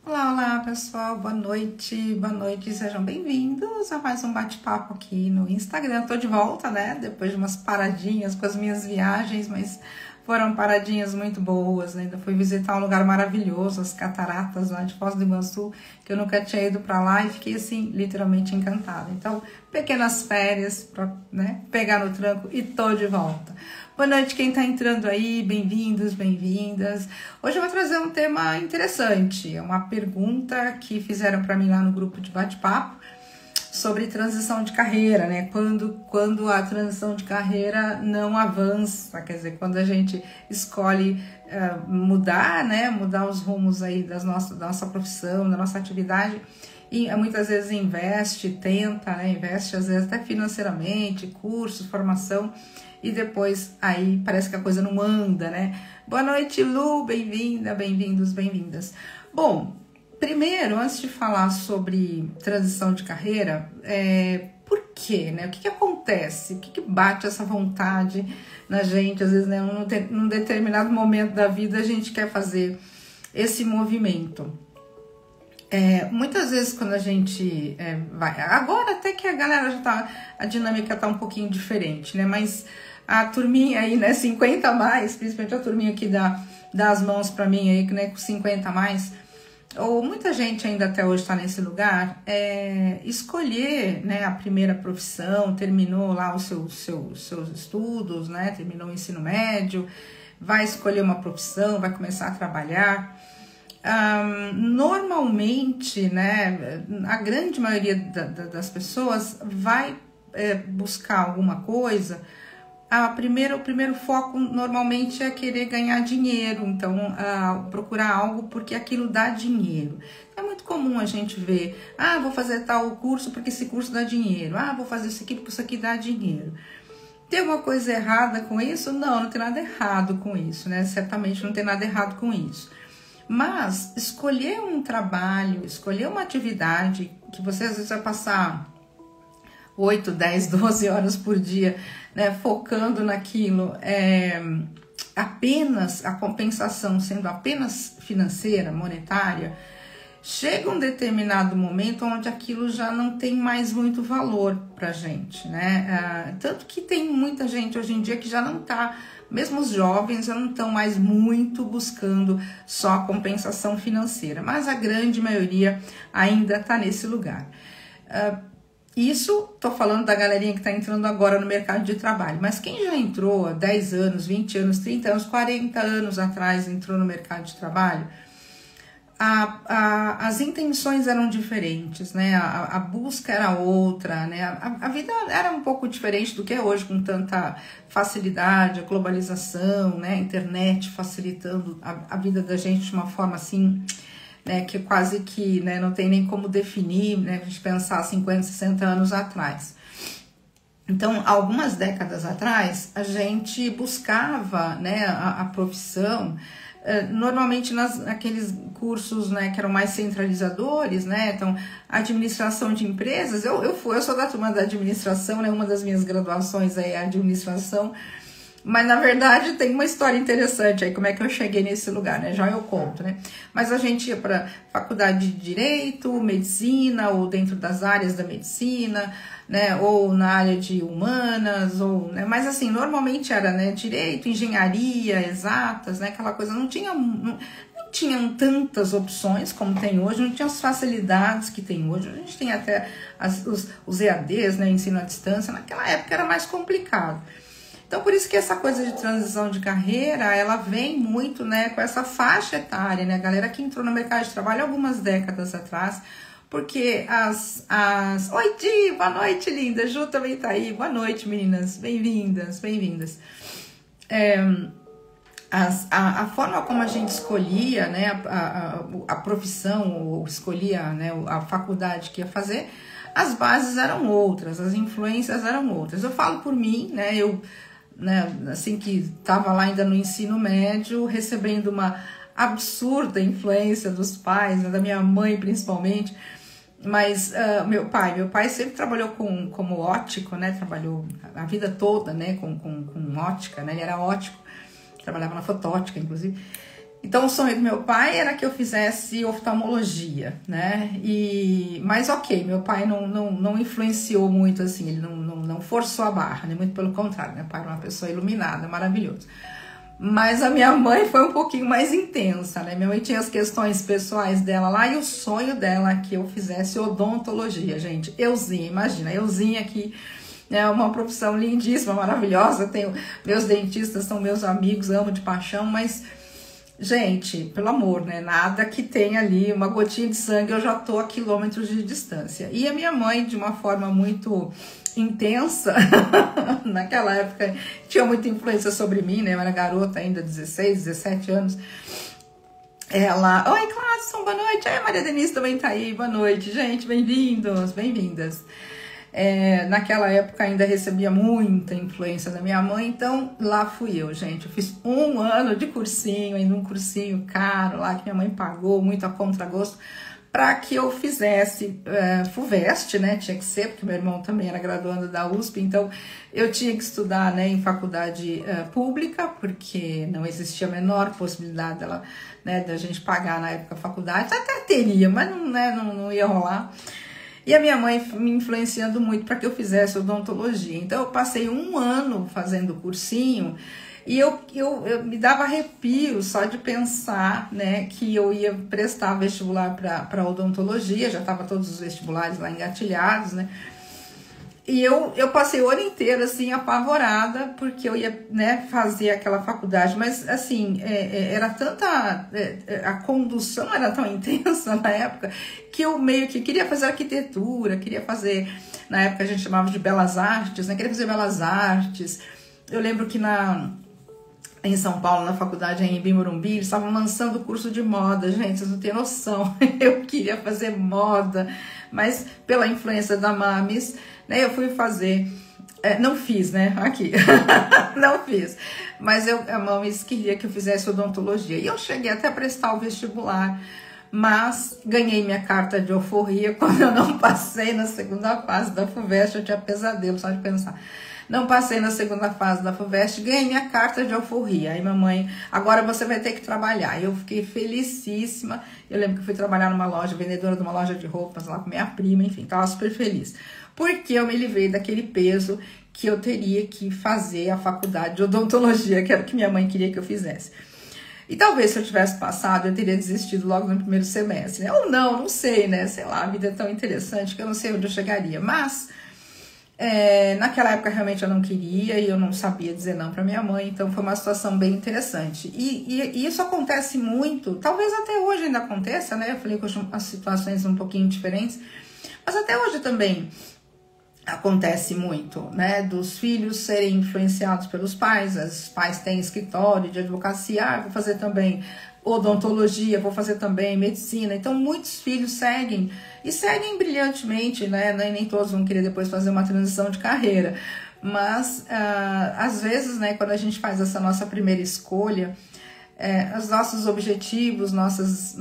Olá, olá pessoal, boa noite, sejam bem-vindos a mais um bate-papo aqui no Instagram. Tô de volta, né, depois de umas paradinhas com as minhas viagens, mas foram paradinhas muito boas, né? Ainda fui visitar um lugar maravilhoso, as cataratas lá de Foz do Iguaçu, que eu nunca tinha ido para lá e fiquei assim, literalmente encantada. Então, pequenas férias para, né, pegar no tranco e tô de volta. Boa noite quem está entrando aí, bem-vindos, bem-vindas. Hoje eu vou trazer um tema interessante, é uma pergunta que fizeram para mim lá no grupo de bate-papo sobre transição de carreira, né? Quando a transição de carreira não avança, quer dizer, quando a gente escolhe mudar, né? Mudar os rumos aí da nossa profissão, da nossa atividade, e muitas vezes tenta, né? Investe às vezes até financeiramente, cursos, formação, e depois aí parece que a coisa não anda, né? Boa noite, Lu, bem-vinda, bem-vindos, bem-vindas. Bom, primeiro, antes de falar sobre transição de carreira, por quê, né? O que acontece? O que bate essa vontade na gente? Às vezes, né, num determinado momento da vida, a gente quer fazer esse movimento. Muitas vezes quando a gente vai... Agora até que a galera já tá... A dinâmica tá um pouquinho diferente, né? Mas a turminha aí, né? 50 a mais, principalmente a turminha que dá as mãos pra mim aí, né? Com 50 a mais... Ou muita gente ainda até hoje está nesse lugar, escolher, né, a primeira profissão, terminou lá os seus estudos, né, terminou o ensino médio, vai escolher uma profissão, vai começar a trabalhar. Normalmente, né, a grande maioria das pessoas vai buscar alguma coisa. O primeiro foco normalmente é querer ganhar dinheiro, então procurar algo porque aquilo dá dinheiro. É muito comum a gente ver, vou fazer tal curso porque esse curso dá dinheiro, vou fazer isso aqui porque isso aqui dá dinheiro. Tem alguma coisa errada com isso? Não tem nada errado com isso, né? Certamente não tem nada errado com isso. Mas escolher um trabalho, escolher uma atividade que você às vezes vai passar 8, 10, 12 horas por dia, né, focando naquilo, apenas a compensação sendo apenas financeira, monetária, chega um determinado momento onde aquilo já não tem mais muito valor pra gente, né? Tanto que tem muita gente hoje em dia que já não tá, mesmo os jovens já não estão mais muito buscando só a compensação financeira, mas a grande maioria ainda tá nesse lugar. Isso, tô falando da galerinha que tá entrando agora no mercado de trabalho, mas quem já entrou há 10 anos, 20 anos, 30 anos, 40 anos atrás entrou no mercado de trabalho, as intenções eram diferentes, né? A busca era outra, né? A vida era um pouco diferente do que é hoje, com tanta facilidade, a globalização, né? A internet facilitando a vida da gente de uma forma assim... Né, que quase que, né, não tem nem como definir, né, a gente pensar 50, 60 anos atrás. Então, algumas décadas atrás, a gente buscava, né, a profissão, normalmente naqueles cursos, né, que eram mais centralizadores, né, então, administração de empresas, eu sou da turma da administração, né, uma das minhas graduações é a administração, mas, na verdade, tem uma história interessante aí, como é que eu cheguei nesse lugar, né? Já eu conto, né? Mas a gente ia para faculdade de Direito, Medicina, ou dentro das áreas da Medicina, né? Ou na área de Humanas, ou... Né? Mas, assim, normalmente era, né? Direito, Engenharia, Exatas, né? Aquela coisa, não tinham tantas opções como tem hoje, não tinha as facilidades que tem hoje. A gente tem até os EADs, né? Ensino à distância. Naquela época era mais complicado. Então, por isso que essa coisa de transição de carreira, ela vem muito, né, com essa faixa etária, né, a galera que entrou no mercado de trabalho algumas décadas atrás, porque Oi, Di, boa noite, linda, Ju também tá aí, boa noite, meninas, bem-vindas, bem-vindas. A forma como a gente escolhia, né, a profissão, ou escolhia, né, a faculdade que ia fazer, as bases eram outras, as influências eram outras. Eu falo por mim, né, né, assim que estava lá ainda no ensino médio, recebendo uma absurda influência dos pais, né, da minha mãe principalmente, mas meu pai sempre trabalhou como ótico, né, trabalhou a vida toda, né, com ótica, né, ele era ótico, trabalhava na fotótica, inclusive. Então o sonho do meu pai era que eu fizesse oftalmologia, né? Mas ok, meu pai não influenciou muito assim, ele não forçou a barra, né? Muito pelo contrário, meu pai era uma pessoa iluminada, maravilhoso. Mas a minha mãe foi um pouquinho mais intensa, né? Minha mãe tinha as questões pessoais dela lá e o sonho dela é que eu fizesse odontologia, gente. Euzinha, imagina, Euzinha que é uma profissão lindíssima, maravilhosa. Tenho, meus dentistas são meus amigos, amo de paixão, mas, gente, pelo amor, né? Nada que tenha ali uma gotinha de sangue, eu já tô a quilômetros de distância. E a minha mãe, de uma forma muito intensa, naquela época tinha muita influência sobre mim, né? Eu era garota ainda, 16, 17 anos. Ela, oi Cláudio, boa noite. Ai, Maria Denise também tá aí, boa noite, gente, bem-vindos, bem-vindas. Naquela época ainda recebia muita influência da minha mãe, então lá fui eu, gente. Eu fiz 1 ano de cursinho, ainda um cursinho caro lá que minha mãe pagou, muito a contragosto, para que eu fizesse FUVEST, né? Tinha que ser, porque meu irmão também era graduando da USP, então eu tinha que estudar, né, em faculdade pública, porque não existia a menor possibilidade dela, né, da gente pagar na época a faculdade. Até teria, mas não ia rolar. E a minha mãe me influenciando muito para que eu fizesse odontologia. Então eu passei 1 ano fazendo cursinho e eu me dava arrepio só de pensar, né, que eu ia prestar vestibular para odontologia. Já estava todos os vestibulares lá engatilhados, né? E eu passei o ano inteiro, assim, apavorada, porque eu ia, né, fazer aquela faculdade. Mas, assim, era tanta... a condução era tão intensa na época, que eu meio que queria fazer arquitetura, queria fazer... Na época a gente chamava de Belas Artes, né? Queria fazer Belas Artes. Eu lembro que em São Paulo, na faculdade em Morumbi, eles estavam lançando o curso de moda. Gente, vocês não têm noção. Eu queria fazer moda, mas pela influência da Mames, né, eu fui fazer, não fiz, né, aqui, não fiz, mas a Mames queria que eu fizesse odontologia, e eu cheguei até a prestar o vestibular, mas ganhei minha carta de alforria quando eu não passei na segunda fase da FUVEST. Eu tinha pesadelo só de pensar. Não passei na segunda fase da FUVEST, ganhei minha carta de alforria. Aí mamãe, agora você vai ter que trabalhar. E eu fiquei felicíssima. Eu lembro que fui trabalhar numa loja, vendedora de uma loja de roupas lá com minha prima, enfim, tava super feliz. Porque eu me livrei daquele peso que eu teria que fazer a faculdade de odontologia, que era o que minha mãe queria que eu fizesse. E talvez se eu tivesse passado, eu teria desistido logo no primeiro semestre, né? Ou não sei, né? Sei lá, a vida é tão interessante que eu não sei onde eu chegaria. Mas... naquela época realmente eu não queria e eu não sabia dizer não para minha mãe, então foi uma situação bem interessante. E isso acontece muito, talvez até hoje ainda aconteça, né? Eu falei que hoje as situações são um pouquinho diferentes, mas até hoje também acontece muito, né? Dos filhos serem influenciados pelos pais. Os pais têm escritório de advocacia, vou fazer também odontologia, vou fazer também medicina. Então muitos filhos seguem e seguem brilhantemente, né? Nem todos vão querer depois fazer uma transição de carreira, mas às vezes, né, quando a gente faz essa nossa primeira escolha, os nossos objetivos, nossas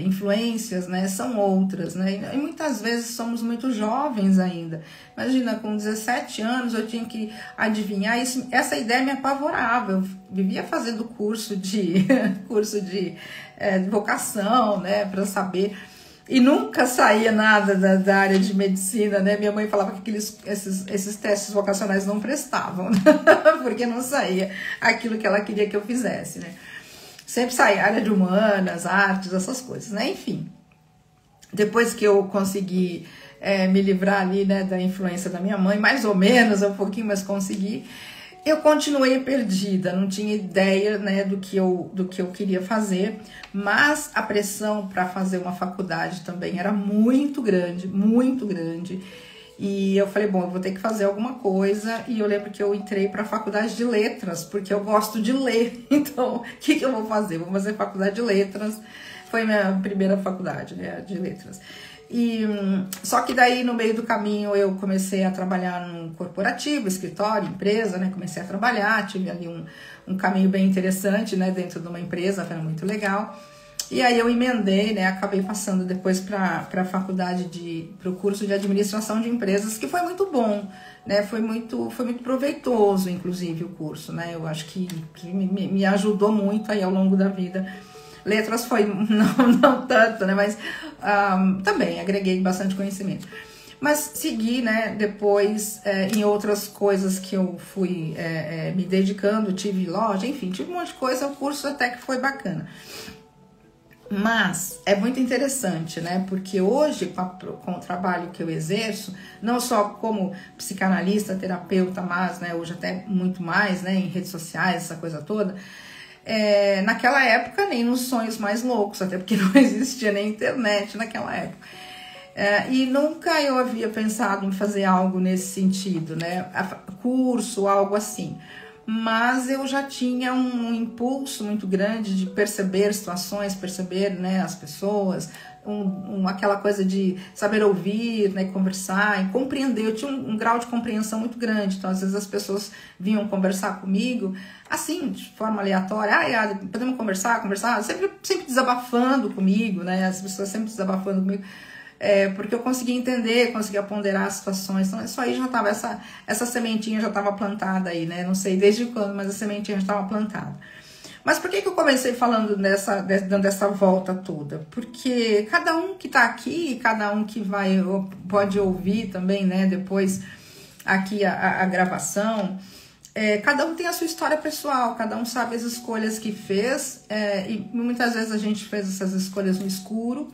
influências, né, são outras, né? E muitas vezes somos muito jovens ainda. Imagina, com 17 anos eu tinha que adivinhar isso. Essa ideia me apavorava. Eu vivia fazendo curso de vocação, né, para saber. E nunca saía nada da área de medicina, né? Minha mãe falava que esses testes vocacionais não prestavam, né? Porque não saía aquilo que ela queria que eu fizesse, né? Sempre saía área de humanas, artes, essas coisas, né? Enfim, depois que eu consegui me livrar ali, né, da influência da minha mãe, mais ou menos, um pouquinho, mas consegui. Eu continuei perdida, não tinha ideia, né, do que eu queria fazer, mas a pressão para fazer uma faculdade também era muito grande, muito grande. E eu falei, bom, eu vou ter que fazer alguma coisa. E eu lembro que eu entrei para a faculdade de letras, porque eu gosto de ler. Então, o que eu vou fazer? Vou fazer faculdade de letras. Foi minha primeira faculdade, né, de letras. Só que daí no meio do caminho eu comecei a trabalhar num corporativo, escritório, empresa, né? Comecei a trabalhar, tive ali um caminho bem interessante, né? Dentro de uma empresa, foi muito legal. E aí eu emendei, né, acabei passando depois para a faculdade, para o curso de administração de empresas, que foi muito bom, né, foi muito proveitoso, inclusive, o curso, né, eu acho que me ajudou muito aí ao longo da vida. Letras foi não tanto, né, mas também agreguei bastante conhecimento. Mas segui, né, depois em outras coisas que eu fui me dedicando, tive loja, enfim, tive um monte de coisa, o curso até que foi bacana. Mas é muito interessante, né? Porque hoje, com o trabalho que eu exerço, não só como psicanalista, terapeuta, mas, né, hoje até muito mais, né, em redes sociais, essa coisa toda, naquela época nem nos sonhos mais loucos, até porque não existia nem internet naquela época. E nunca eu havia pensado em fazer algo nesse sentido, né? Curso, algo assim. Mas eu já tinha um impulso muito grande de perceber situações, perceber, né, as pessoas, aquela coisa de saber ouvir, né, conversar e compreender. Eu tinha um grau de compreensão muito grande, então às vezes as pessoas vinham conversar comigo, assim, de forma aleatória, podemos conversar, sempre desabafando comigo, né, as pessoas sempre desabafando comigo. Porque eu conseguia entender, conseguia ponderar as situações, então isso aí já estava, essa sementinha já estava plantada aí, né, não sei desde quando, mas a sementinha já estava plantada. Mas por que eu comecei falando dando essa volta toda? Porque cada um que está aqui, cada um que pode ouvir também, né, depois aqui a gravação, cada um tem a sua história pessoal, cada um sabe as escolhas que fez, e muitas vezes a gente fez essas escolhas no escuro.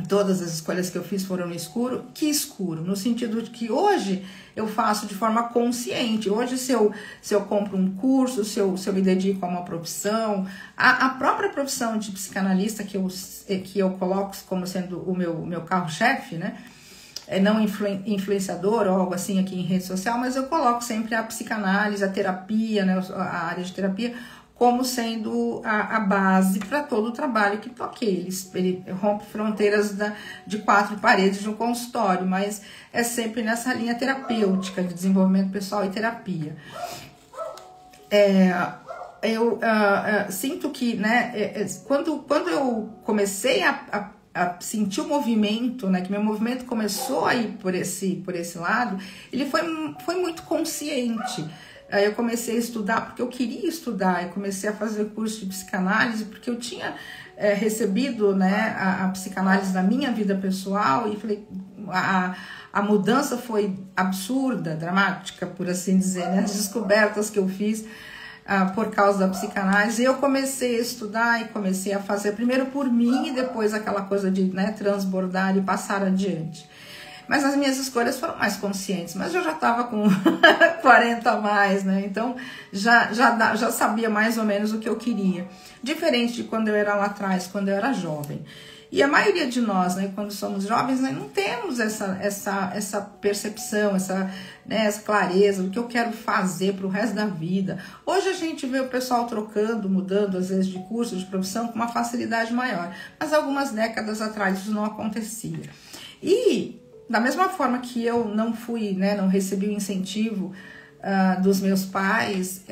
Todas as escolhas que eu fiz foram no escuro. Que escuro? No sentido de que hoje eu faço de forma consciente. Hoje, se eu compro um curso, se eu me dedico a uma profissão, a própria profissão de psicanalista que eu coloco como sendo o meu carro-chefe, né? Não influenciador ou algo assim aqui em rede social, mas eu coloco sempre a psicanálise, a terapia, né? A área de terapia, como sendo a base para todo o trabalho que toquei. Ele rompe fronteiras de 4 paredes de um consultório, mas é sempre nessa linha terapêutica de desenvolvimento pessoal e terapia. Eu sinto que, né, quando eu comecei a sentir o movimento, né, que meu movimento começou a ir por esse lado, ele foi muito consciente. Aí eu comecei a estudar porque eu queria estudar, eu comecei a fazer curso de psicanálise porque eu tinha recebido, né, a psicanálise da minha vida pessoal e falei, a mudança foi absurda, dramática, por assim dizer, né, as descobertas que eu fiz por causa da psicanálise. Eu comecei a estudar e comecei a fazer primeiro por mim e depois aquela coisa de, né, transbordar e passar adiante. Mas as minhas escolhas foram mais conscientes, mas eu já estava com 40 a mais, né? Então já sabia mais ou menos o que eu queria. Diferente de quando eu era lá atrás, quando eu era jovem. E a maioria de nós, né, quando somos jovens, né, não temos essa percepção, essa clareza do que eu quero fazer para o resto da vida. Hoje a gente vê o pessoal trocando, mudando, às vezes, de curso, de profissão, com uma facilidade maior. Mas algumas décadas atrás isso não acontecia. E da mesma forma que eu não fui, né, não recebi o incentivo dos meus pais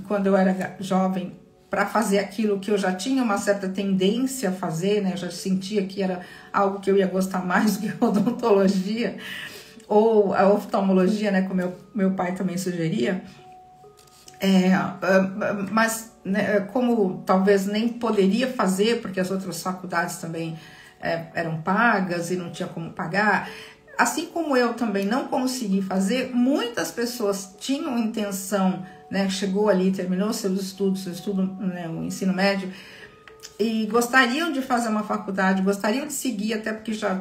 quando eu era jovem para fazer aquilo que eu já tinha uma certa tendência a fazer, né, eu já sentia que era algo que eu ia gostar mais do que a odontologia ou a oftalmologia, né, como meu pai também sugeria, mas né, como talvez nem poderia fazer porque as outras faculdades também eram pagas e não tinha como pagar. Assim como eu também não consegui fazer, muitas pessoas tinham intenção, né, chegou ali, terminou seu estudo, né, o ensino médio, e gostariam de fazer uma faculdade, gostariam de seguir, até porque já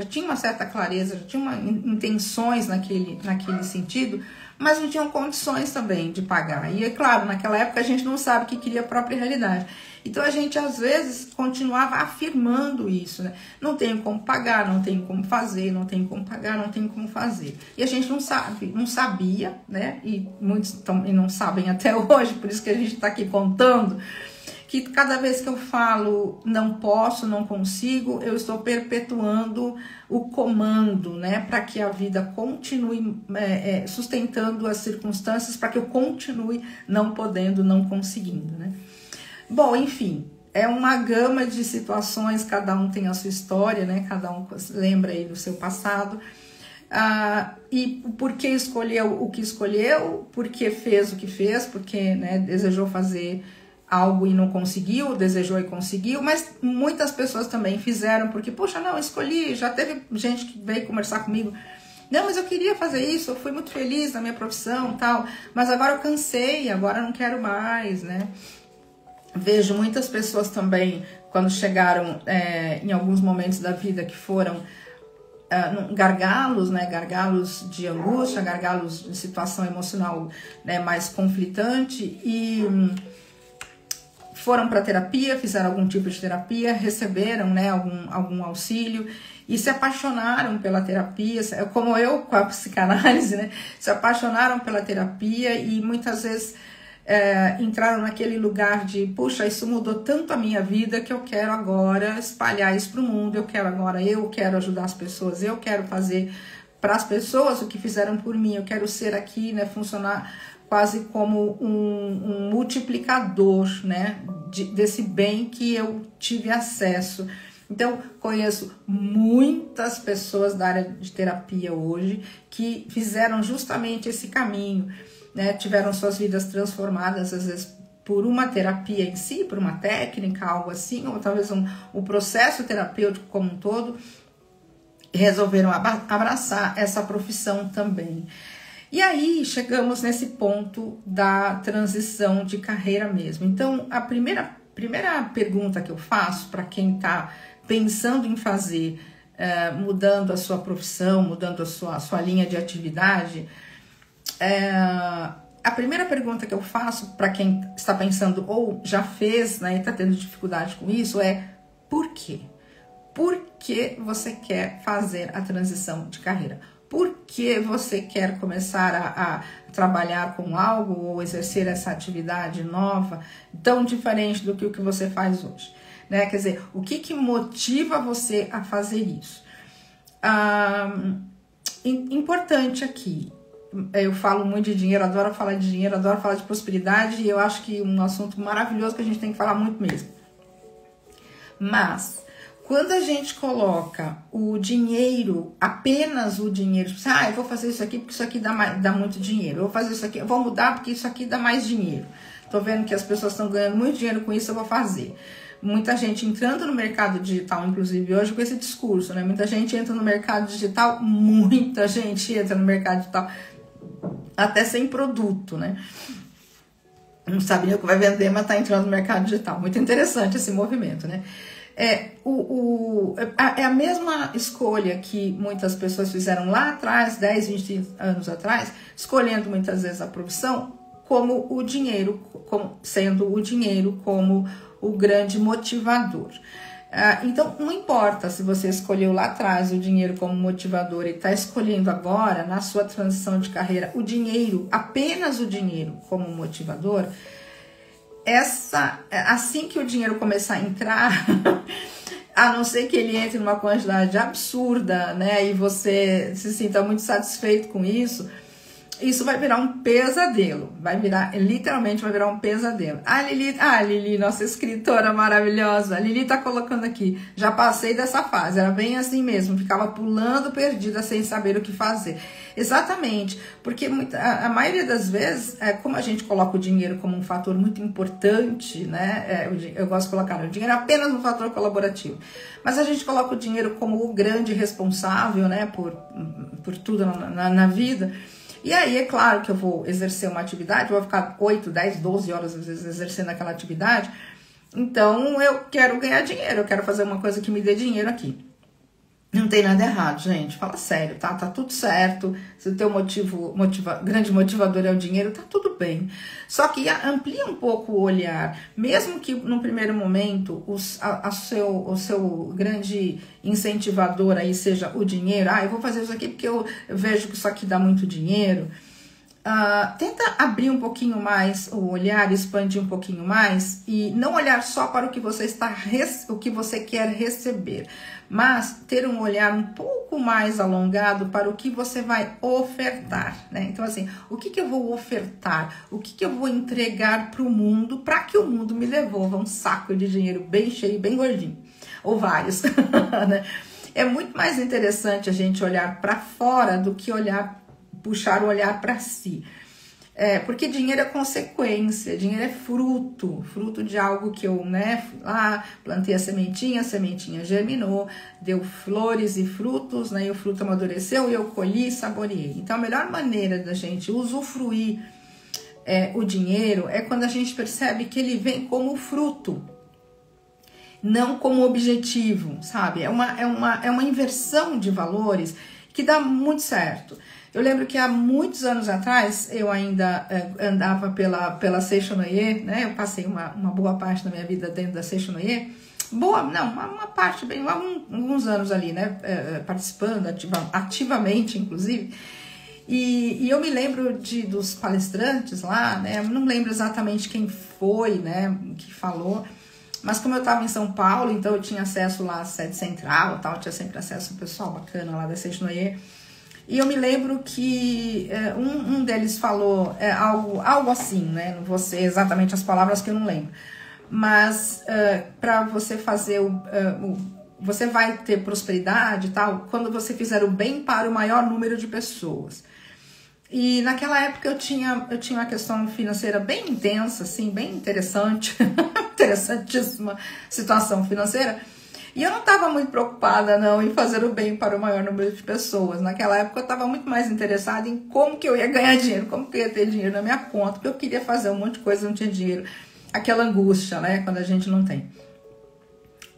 tinha uma certa clareza, já tinham intenções naquele sentido, mas não tinham condições também de pagar. E é claro, naquela época a gente não sabe o que queria a própria realidade. Então a gente às vezes continuava afirmando isso, né? Não tenho como pagar, não tenho como fazer, não tenho como pagar, não tenho como fazer. E a gente não sabia, né? E muitos não sabem até hoje, por isso que a gente está aqui contando, que cada vez que eu falo não posso, não consigo, eu estou perpetuando o comando, né, para que a vida continue sustentando as circunstâncias, para que eu continue não podendo, não conseguindo, né. Bom, enfim, é uma gama de situações, cada um tem a sua história, né? Cada um lembra aí do seu passado. E por que escolheu o que escolheu, por que fez o que fez, porque, né, desejou fazer algo e não conseguiu, desejou e conseguiu, mas muitas pessoas também fizeram porque, poxa, não, escolhi, já teve gente que veio conversar comigo, não, mas eu queria fazer isso, eu fui muito feliz na minha profissão, tal, mas agora eu cansei, agora eu não quero mais, né? Vejo muitas pessoas também, quando chegaram em alguns momentos da vida que foram gargalos, né, gargalos de angústia, gargalos de situação emocional, né, mais conflitante, e foram para terapia, fizeram algum tipo de terapia, receberam, né, algum auxílio e se apaixonaram pela terapia, como eu com a psicanálise, né, se apaixonaram pela terapia e muitas vezes entraram naquele lugar de, puxa, isso mudou tanto a minha vida que eu quero agora espalhar isso para o mundo, eu quero ajudar as pessoas, eu quero fazer para as pessoas o que fizeram por mim, eu quero ser aqui, né, funcionar quase como um multiplicador, né, desse bem que eu tive acesso. Então, conheço muitas pessoas da área de terapia hoje que fizeram justamente esse caminho, né, tiveram suas vidas transformadas, às vezes por uma terapia em si, por uma técnica, algo assim, ou talvez um processo terapêutico como um todo, resolveram abraçar essa profissão também. E aí chegamos nesse ponto da transição de carreira mesmo. Então, a primeira pergunta que eu faço para quem está pensando em fazer, mudando a sua profissão, mudando a sua linha de atividade, a primeira pergunta que eu faço para quem está pensando ou já fez, né, e está tendo dificuldade com isso é: por quê? Por que você quer fazer a transição de carreira? Por que você quer começar a trabalhar com algo ou exercer essa atividade nova, tão diferente do que o que você faz hoje? Né? Quer dizer, o que motiva você a fazer isso? Importante aqui, eu falo muito de dinheiro, adoro falar de dinheiro, adoro falar de prosperidade, e eu acho que um assunto maravilhoso que a gente tem que falar muito mesmo. Mas quando a gente coloca o dinheiro, apenas o dinheiro, tipo, eu vou fazer isso aqui porque isso aqui dá muito dinheiro, eu vou fazer isso aqui, eu vou mudar porque isso aqui dá mais dinheiro, tô vendo que as pessoas estão ganhando muito dinheiro com isso, eu vou fazer. Muita gente entrando no mercado digital, inclusive hoje com esse discurso, né? Muita gente entra no mercado digital, muita gente entra no mercado digital até sem produto, né? Não sabe nem o que vai vender, mas tá entrando no mercado digital. Muito interessante esse movimento, né? É a mesma escolha que muitas pessoas fizeram lá atrás, 10, 20 anos atrás, escolhendo muitas vezes a profissão como o dinheiro, sendo o dinheiro como o grande motivador. Então, não importa se você escolheu lá atrás o dinheiro como motivador e está escolhendo agora, na sua transição de carreira, o dinheiro, apenas o dinheiro como motivador, assim que o dinheiro começar a entrar, a não ser que ele entre numa quantidade absurda, né, e você se sinta muito satisfeito com isso vai virar um pesadelo, literalmente vai virar um pesadelo. A Lili, nossa escritora maravilhosa, a Lili tá colocando aqui, já passei dessa fase, era bem assim mesmo, ficava pulando perdida sem saber o que fazer. Exatamente, porque a maioria das vezes, como a gente coloca o dinheiro como um fator muito importante, né, eu gosto de colocar o dinheiro apenas um fator colaborativo, mas a gente coloca o dinheiro como o grande responsável, né, por tudo na vida. E aí, é claro que eu vou exercer uma atividade, eu vou ficar 8, 10, 12 horas, às vezes, exercendo aquela atividade. Então, eu quero ganhar dinheiro, eu quero fazer uma coisa que me dê dinheiro aqui. Não tem nada errado, gente, fala sério, tá? Tá tudo certo, se o teu grande motivador é o dinheiro, tá tudo bem. Só que amplia um pouco o olhar, mesmo que no primeiro momento o seu grande incentivador aí seja o dinheiro, eu vou fazer isso aqui porque eu vejo que isso aqui dá muito dinheiro. Tenta abrir um pouquinho mais o olhar, expandir um pouquinho mais e não olhar só para o que você quer receber, mas ter um olhar um pouco mais alongado para o que você vai ofertar, né? Então assim, o que eu vou ofertar? O que eu vou entregar para o mundo para que o mundo me devolva um saco de dinheiro bem cheio, bem gordinho, ou vários, né? É muito mais interessante a gente olhar para fora do que puxar o olhar para si. Porque dinheiro é consequência, dinheiro é fruto de algo que eu, né, lá plantei a sementinha germinou, deu flores e frutos, né, e o fruto amadureceu e eu colhi e saboreei. Então a melhor maneira da gente usufruir o dinheiro é quando a gente percebe que ele vem como fruto, não como objetivo, sabe? É uma inversão de valores que dá muito certo. Eu lembro que há muitos anos atrás, eu ainda andava pela Seishonoye, né? Eu passei uma boa parte da minha vida dentro da Seishonoye. Uma parte, bem, alguns anos ali, né? Participando ativamente, inclusive. E eu me lembro dos palestrantes lá, né? Eu não lembro exatamente quem foi, né? Que falou. Mas como eu estava em São Paulo, então eu tinha acesso lá à sede central, tal, eu tinha sempre acesso ao pessoal bacana lá da Seishonoye. E eu me lembro que um deles falou algo assim, né? Não vou ser exatamente as palavras que eu não lembro. Mas para você fazer você vai ter prosperidade e tal quando você fizer o bem para o maior número de pessoas. E naquela época eu tinha uma questão financeira bem intensa, assim, bem interessante, interessantíssima situação financeira. E eu não estava muito preocupada, não, em fazer o bem para o maior número de pessoas. Naquela época eu estava muito mais interessada em como que eu ia ganhar dinheiro, como que eu ia ter dinheiro na minha conta, porque eu queria fazer um monte de coisa e não tinha dinheiro. Aquela angústia, né, quando a gente não tem.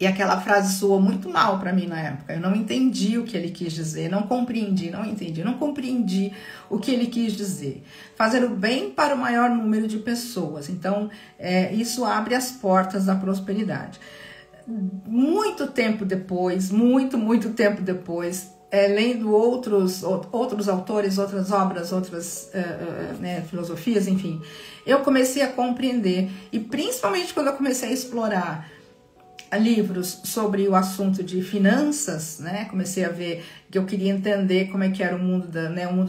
E aquela frase soou muito mal para mim na época. Eu não entendi o que ele quis dizer, não compreendi o que ele quis dizer. Fazer o bem para o maior número de pessoas. Então, isso abre as portas da prosperidade. Muito tempo depois, muito tempo depois, lendo outros autores, outras obras, outras filosofias, enfim, eu comecei a compreender, e principalmente quando eu comecei a explorar livros sobre o assunto de finanças, né, comecei a ver que eu queria entender como é que era o mundo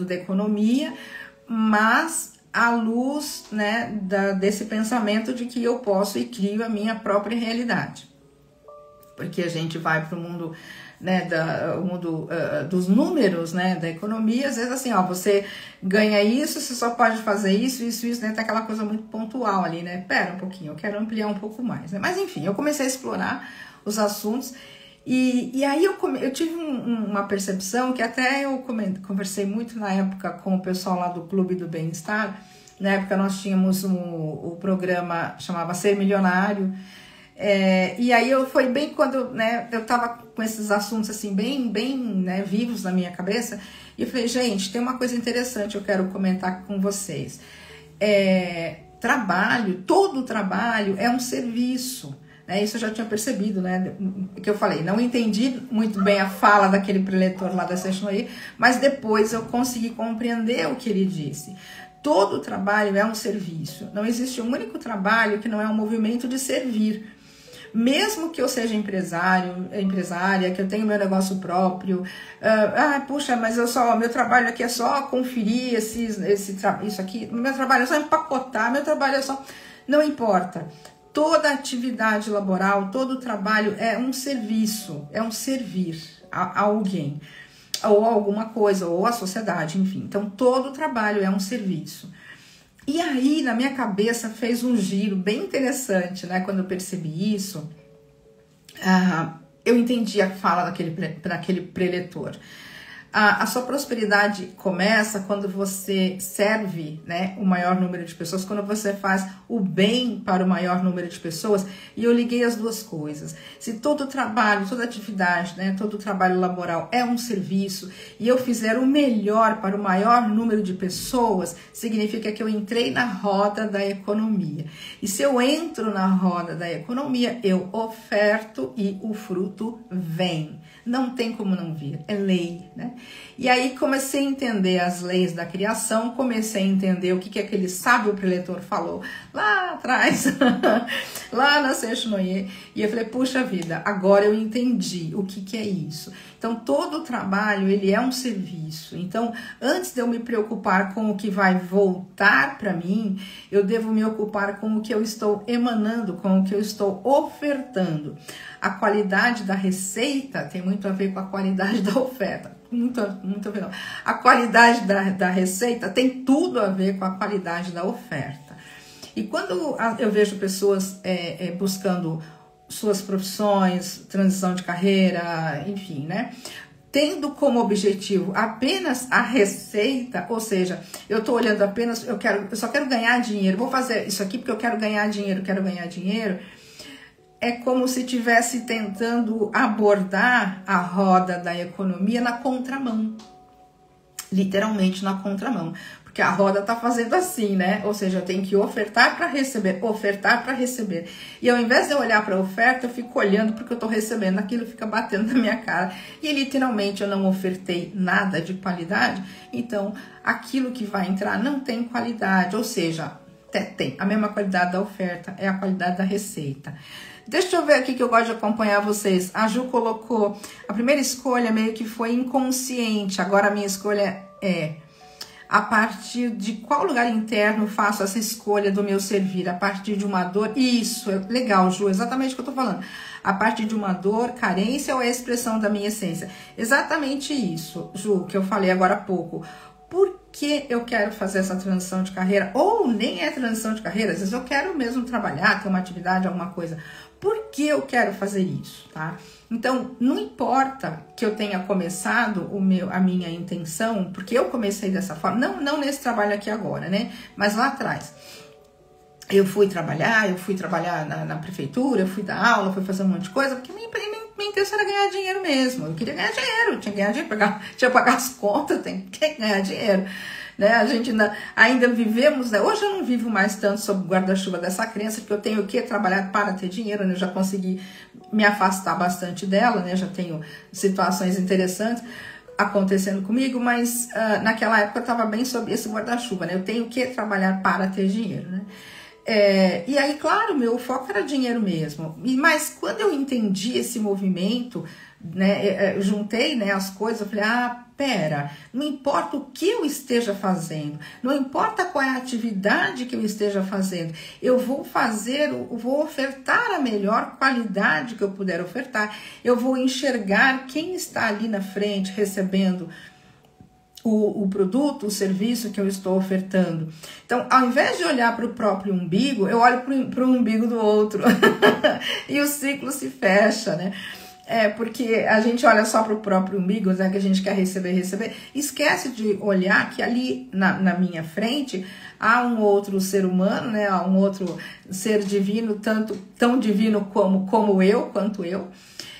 da economia, mas à luz, né, desse pensamento de que eu posso e crio a minha própria realidade. Porque a gente vai para o mundo, né, o mundo dos números, né, da economia, às vezes assim, você ganha isso, você só pode fazer isso, né, tem aquela coisa muito pontual ali, né, pera um pouquinho, eu quero ampliar um pouco mais, né, mas enfim, eu comecei a explorar os assuntos e aí eu tive uma percepção que até eu conversei muito na época com o pessoal lá do Clube do Bem-Estar. Na época nós tínhamos o programa, chamava Ser Milionário. E aí foi bem quando, né, eu tava com esses assuntos assim bem né, vivos na minha cabeça, e eu falei, gente, tem uma coisa interessante eu quero comentar com vocês. Todo trabalho é um serviço, né? Isso eu já tinha percebido, né? Que eu falei, não entendi muito bem a fala daquele preletor lá da Seishonoye, mas depois eu consegui compreender o que ele disse. Todo trabalho é um serviço. Não existe um único trabalho que não é um movimento de servir. Mesmo que eu seja empresária, que eu tenha meu negócio próprio, puxa, mas meu trabalho aqui é só conferir isso aqui, meu trabalho é só empacotar, meu trabalho é só... Não importa. Toda atividade laboral, todo trabalho é um serviço, é um servir a alguém, ou a alguma coisa, ou a sociedade, enfim. Então, todo trabalho é um serviço. E aí, na minha cabeça, fez um giro bem interessante, né? Quando eu percebi isso, eu entendi a fala daquele preletor. A sua prosperidade começa quando você serve, né, o maior número de pessoas, quando você faz o bem para o maior número de pessoas. E eu liguei as duas coisas. Se todo trabalho, toda atividade, né, todo trabalho laboral é um serviço, e eu fizer o melhor para o maior número de pessoas, significa que eu entrei na roda da economia. E se eu entro na roda da economia, eu oferto e o fruto vem. Não tem como não vir, é lei, né? E aí comecei a entender as leis da criação, comecei a entender o que aquele sábio preletor falou lá atrás, lá na Seishinoye, e eu falei, puxa vida, agora eu entendi o que é isso. Então todo o trabalho, ele é um serviço. Então antes de eu me preocupar com o que vai voltar para mim, eu devo me ocupar com o que eu estou emanando, com o que eu estou ofertando. A qualidade da receita tem muito a ver com a qualidade da oferta. Muito a ver, não. A qualidade da receita tem tudo a ver com a qualidade da oferta. E quando eu vejo pessoas buscando suas profissões, transição de carreira, enfim, né? Tendo como objetivo apenas a receita, ou seja, eu estou olhando apenas, eu só quero ganhar dinheiro, vou fazer isso aqui porque eu quero ganhar dinheiro, é como se estivesse tentando abordar a roda da economia na contramão, literalmente na contramão, porque a roda está fazendo assim, né? Ou seja, eu tenho que ofertar para receber, e ao invés de eu olhar para a oferta, eu fico olhando porque eu estou recebendo, aquilo fica batendo na minha cara, e literalmente eu não ofertei nada de qualidade, então aquilo que vai entrar não tem qualidade, ou seja, tem a mesma qualidade da oferta, é a qualidade da receita. Deixa eu ver aqui que eu gosto de acompanhar vocês. A Ju colocou, a primeira escolha meio que foi inconsciente, agora a minha escolha é a partir de qual lugar interno faço essa escolha do meu servir? A partir de uma dor? Isso, é legal, Ju, exatamente o que eu tô falando. A partir de uma dor, carência ou é a expressão da minha essência? Exatamente isso, Ju, que eu falei agora há pouco. Por que eu quero fazer essa transição de carreira? Ou nem é transição de carreira, às vezes eu quero mesmo trabalhar, ter uma atividade, alguma coisa. Por que eu quero fazer isso, tá? Então, não importa que eu tenha começado a minha intenção, porque eu comecei dessa forma, não nesse trabalho aqui agora, né? Mas lá atrás. Eu fui trabalhar na prefeitura, eu fui dar aula, fui fazer um monte de coisa, porque minha intenção era ganhar dinheiro mesmo. Eu queria ganhar dinheiro, tinha que ganhar dinheiro, tinha que pagar as contas, tem que ganhar dinheiro. Né? A gente ainda vivemos, né? Hoje eu não vivo mais tanto sob o guarda-chuva dessa crença, porque eu tenho que trabalhar para ter dinheiro, né? Eu já consegui me afastar bastante dela, né? Já tenho situações interessantes acontecendo comigo, mas naquela época eu estava bem sob esse guarda-chuva, né? Eu tenho que trabalhar para ter dinheiro, né? E aí, claro, meu foco era dinheiro mesmo. Mas quando eu entendi esse movimento, né, juntei, né, as coisas, eu falei, pera, não importa o que eu esteja fazendo, não importa qual é a atividade que eu esteja fazendo, eu vou ofertar a melhor qualidade que eu puder ofertar, eu vou enxergar quem está ali na frente recebendo o produto, o serviço que eu estou ofertando. Então, ao invés de olhar para o próprio umbigo, eu olho para o umbigo do outro e o ciclo se fecha, né? Porque a gente olha só para o próprio umbigo, né, que a gente quer receber, esquece de olhar que ali na minha frente há um outro ser humano, né, há um outro ser divino, tão divino quanto eu,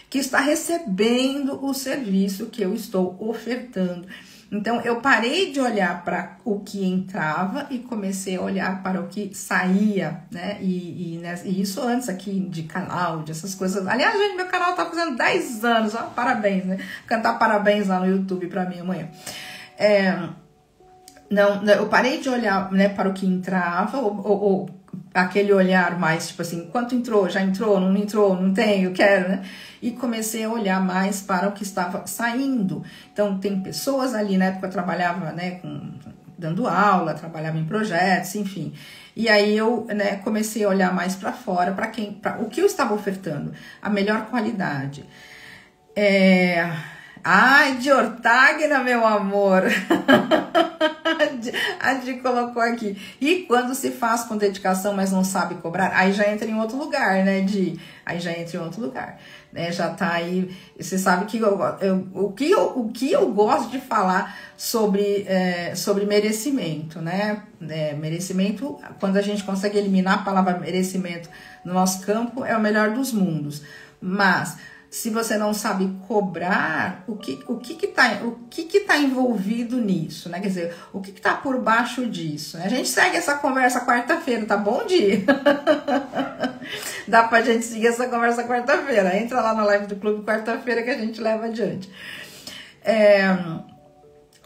que está recebendo o serviço que eu estou ofertando. Então, eu parei de olhar para o que entrava e comecei a olhar para o que saía, né? E isso antes aqui de canal, dessas coisas. Aliás, gente, meu canal tá fazendo 10 anos, ó, parabéns, né? Vou cantar parabéns lá no YouTube para mim amanhã. Eu parei de olhar, né, para o que entrava, ou aquele olhar mais, tipo assim, quanto entrou, já entrou, não tem, eu quero, né? E comecei a olhar mais para o que estava saindo. Então, tem pessoas ali, na época eu trabalhava, né, dando aula, trabalhava em projetos, enfim. E aí eu, né, comecei a olhar mais para fora, para o que eu estava ofertando, a melhor qualidade. Ai, de Ortagna, meu amor. A Di colocou aqui. E quando se faz com dedicação, mas não sabe cobrar, aí já entra em outro lugar, né, Di? Aí já entra em outro lugar, né? Já tá aí. Você sabe que o que eu gosto de falar sobre merecimento, né? Merecimento, quando a gente consegue eliminar a palavra merecimento no nosso campo, é o melhor dos mundos. Mas se você não sabe cobrar, o que tá envolvido nisso, né? Quer dizer, o que tá por baixo disso? A gente segue essa conversa quarta-feira, tá bom, Di? Dá pra gente seguir essa conversa quarta-feira. Entra lá na live do clube quarta-feira que a gente leva adiante.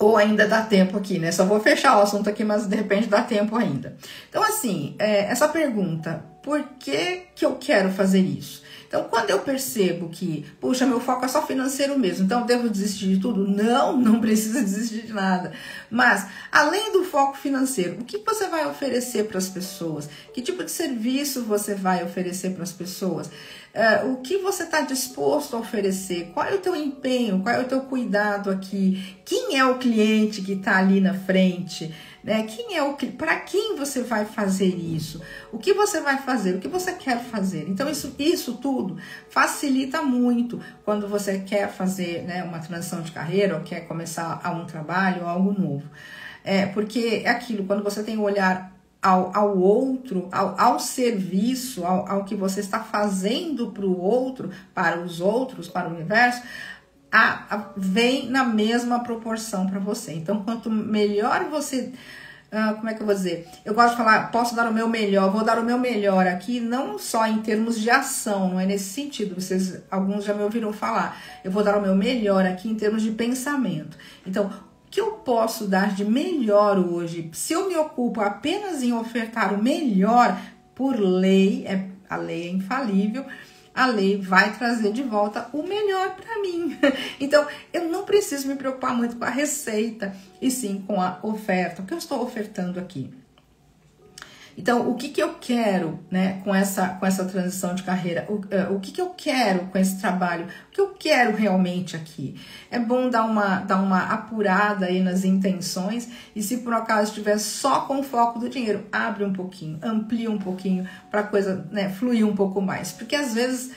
Ou ainda dá tempo aqui, né? Só vou fechar o assunto aqui, mas de repente dá tempo ainda. Então, assim, essa pergunta, por que que eu quero fazer isso? Então, quando eu percebo que, puxa, meu foco é só financeiro mesmo, então eu devo desistir de tudo? Não, não precisa desistir de nada. Mas, além do foco financeiro, o que você vai oferecer para as pessoas? Que tipo de serviço você vai oferecer para as pessoas? O que você está disposto a oferecer? Qual é o teu empenho? Qual é o teu cuidado aqui? Quem é o cliente que está ali na frente? Né? Para quem você vai fazer isso? O que você vai fazer? O que você quer fazer? Então isso tudo facilita muito quando você quer fazer, né, uma transição de carreira ou quer começar um trabalho ou algo novo. Porque é aquilo, quando você tem o olhar ao outro, ao serviço, ao que você está fazendo para o outro, para os outros, para o universo, vem na mesma proporção para você. Então, quanto melhor você... como é que eu vou dizer? Eu gosto de falar, posso dar o meu melhor, vou dar o meu melhor aqui, não só em termos de ação, não é nesse sentido, alguns já me ouviram falar, eu vou dar o meu melhor aqui em termos de pensamento. Então, o que eu posso dar de melhor hoje? Se eu me ocupo apenas em ofertar o melhor, por lei, a lei é infalível, a lei vai trazer de volta o melhor para mim. Então, eu não preciso me preocupar muito com a receita, e sim com a oferta, o que eu estou ofertando aqui. Então, o que eu quero, né, com essa transição de carreira? O que eu quero com esse trabalho? O que eu quero realmente aqui? É bom dar uma apurada aí nas intenções, e se por acaso estiver só com o foco do dinheiro, abre um pouquinho, amplia um pouquinho para a coisa, né, fluir um pouco mais. Porque às vezes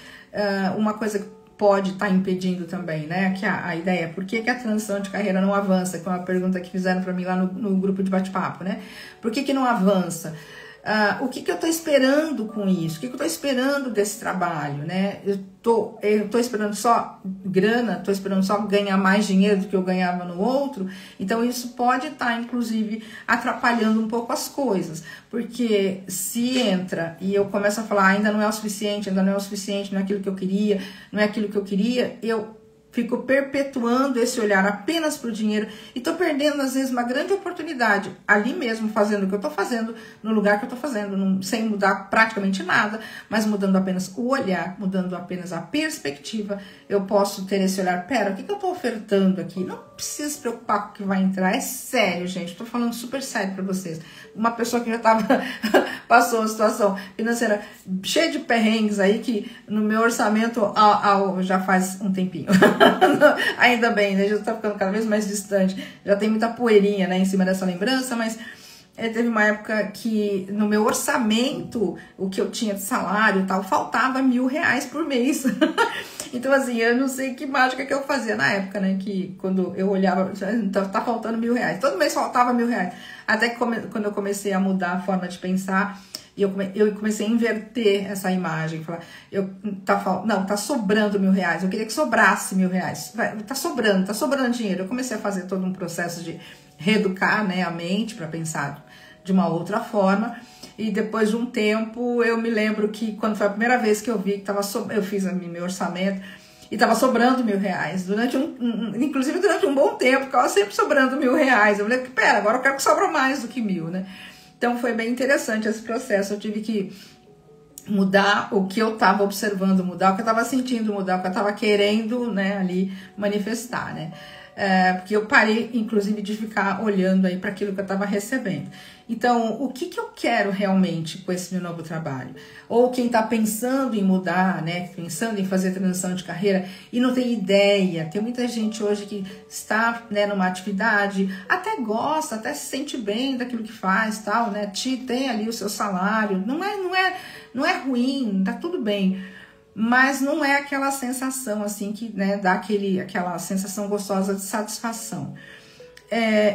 uma coisa que pode estar impedindo também, né, que a ideia, por que a transição de carreira não avança? Que é uma pergunta que fizeram para mim lá no grupo de bate-papo, né? Por que não avança? O que eu estou esperando com isso? O que eu estou esperando desse trabalho, né? Eu tô esperando só grana, estou esperando só ganhar mais dinheiro do que eu ganhava no outro. Então, isso pode estar, inclusive, atrapalhando um pouco as coisas. Porque se entra e eu começo a falar, ainda não é o suficiente, não é aquilo que eu queria, não é aquilo que eu queria, eu fico perpetuando esse olhar apenas para o dinheiro e tô perdendo, às vezes, uma grande oportunidade ali mesmo, fazendo o que eu tô fazendo, no lugar que eu tô fazendo, sem mudar praticamente nada, mas mudando apenas o olhar, mudando apenas a perspectiva, eu posso ter esse olhar, pera, o que eu tô ofertando aqui? Não precisa se preocupar com o que vai entrar, é sério, gente, tô falando super sério para vocês. Uma pessoa que já passou uma situação financeira cheia de perrengues aí, que no meu orçamento já faz um tempinho. Ainda bem, né? Já tá ficando cada vez mais distante. Já tem muita poeirinha, né, em cima dessa lembrança, mas teve uma época que no meu orçamento, o que eu tinha de salário e tal, faltava R$1.000 por mês. Então, assim, eu não sei que mágica que eu fazia na época, né? Que quando eu olhava, tá faltando R$1.000. Todo mês faltava R$1.000. Até que quando eu comecei a mudar a forma de pensar, e eu comecei a inverter essa imagem. Falar, tá sobrando R$1.000. Eu queria que sobrasse R$1.000. Tá sobrando dinheiro. Eu comecei a fazer todo um processo de reeducar, né, a mente para pensar de uma outra forma. E depois de um tempo, eu me lembro que quando foi a primeira vez que eu vi que eu fiz meu orçamento e tava sobrando R$1.000 inclusive durante um bom tempo, ficava sempre sobrando R$1.000. Eu falei, pera, agora eu quero que sobra mais do que 1.000, né? Então foi bem interessante esse processo. Eu tive que mudar o que eu estava observando, mudar o que eu estava sentindo, mudar o que eu estava querendo, né, ali manifestar, né? Porque eu parei, inclusive, de ficar olhando aí para aquilo que eu estava recebendo. Então, o que eu quero realmente com esse meu novo trabalho? Ou quem está pensando em mudar, né, pensando em fazer transição de carreira e não tem ideia. Tem muita gente hoje que está, né, numa atividade, até gosta, até se sente bem daquilo que faz, tal, né? Tem ali o seu salário, não é ruim, tá tudo bem. Mas não é aquela sensação assim que, né, dá aquela sensação gostosa de satisfação.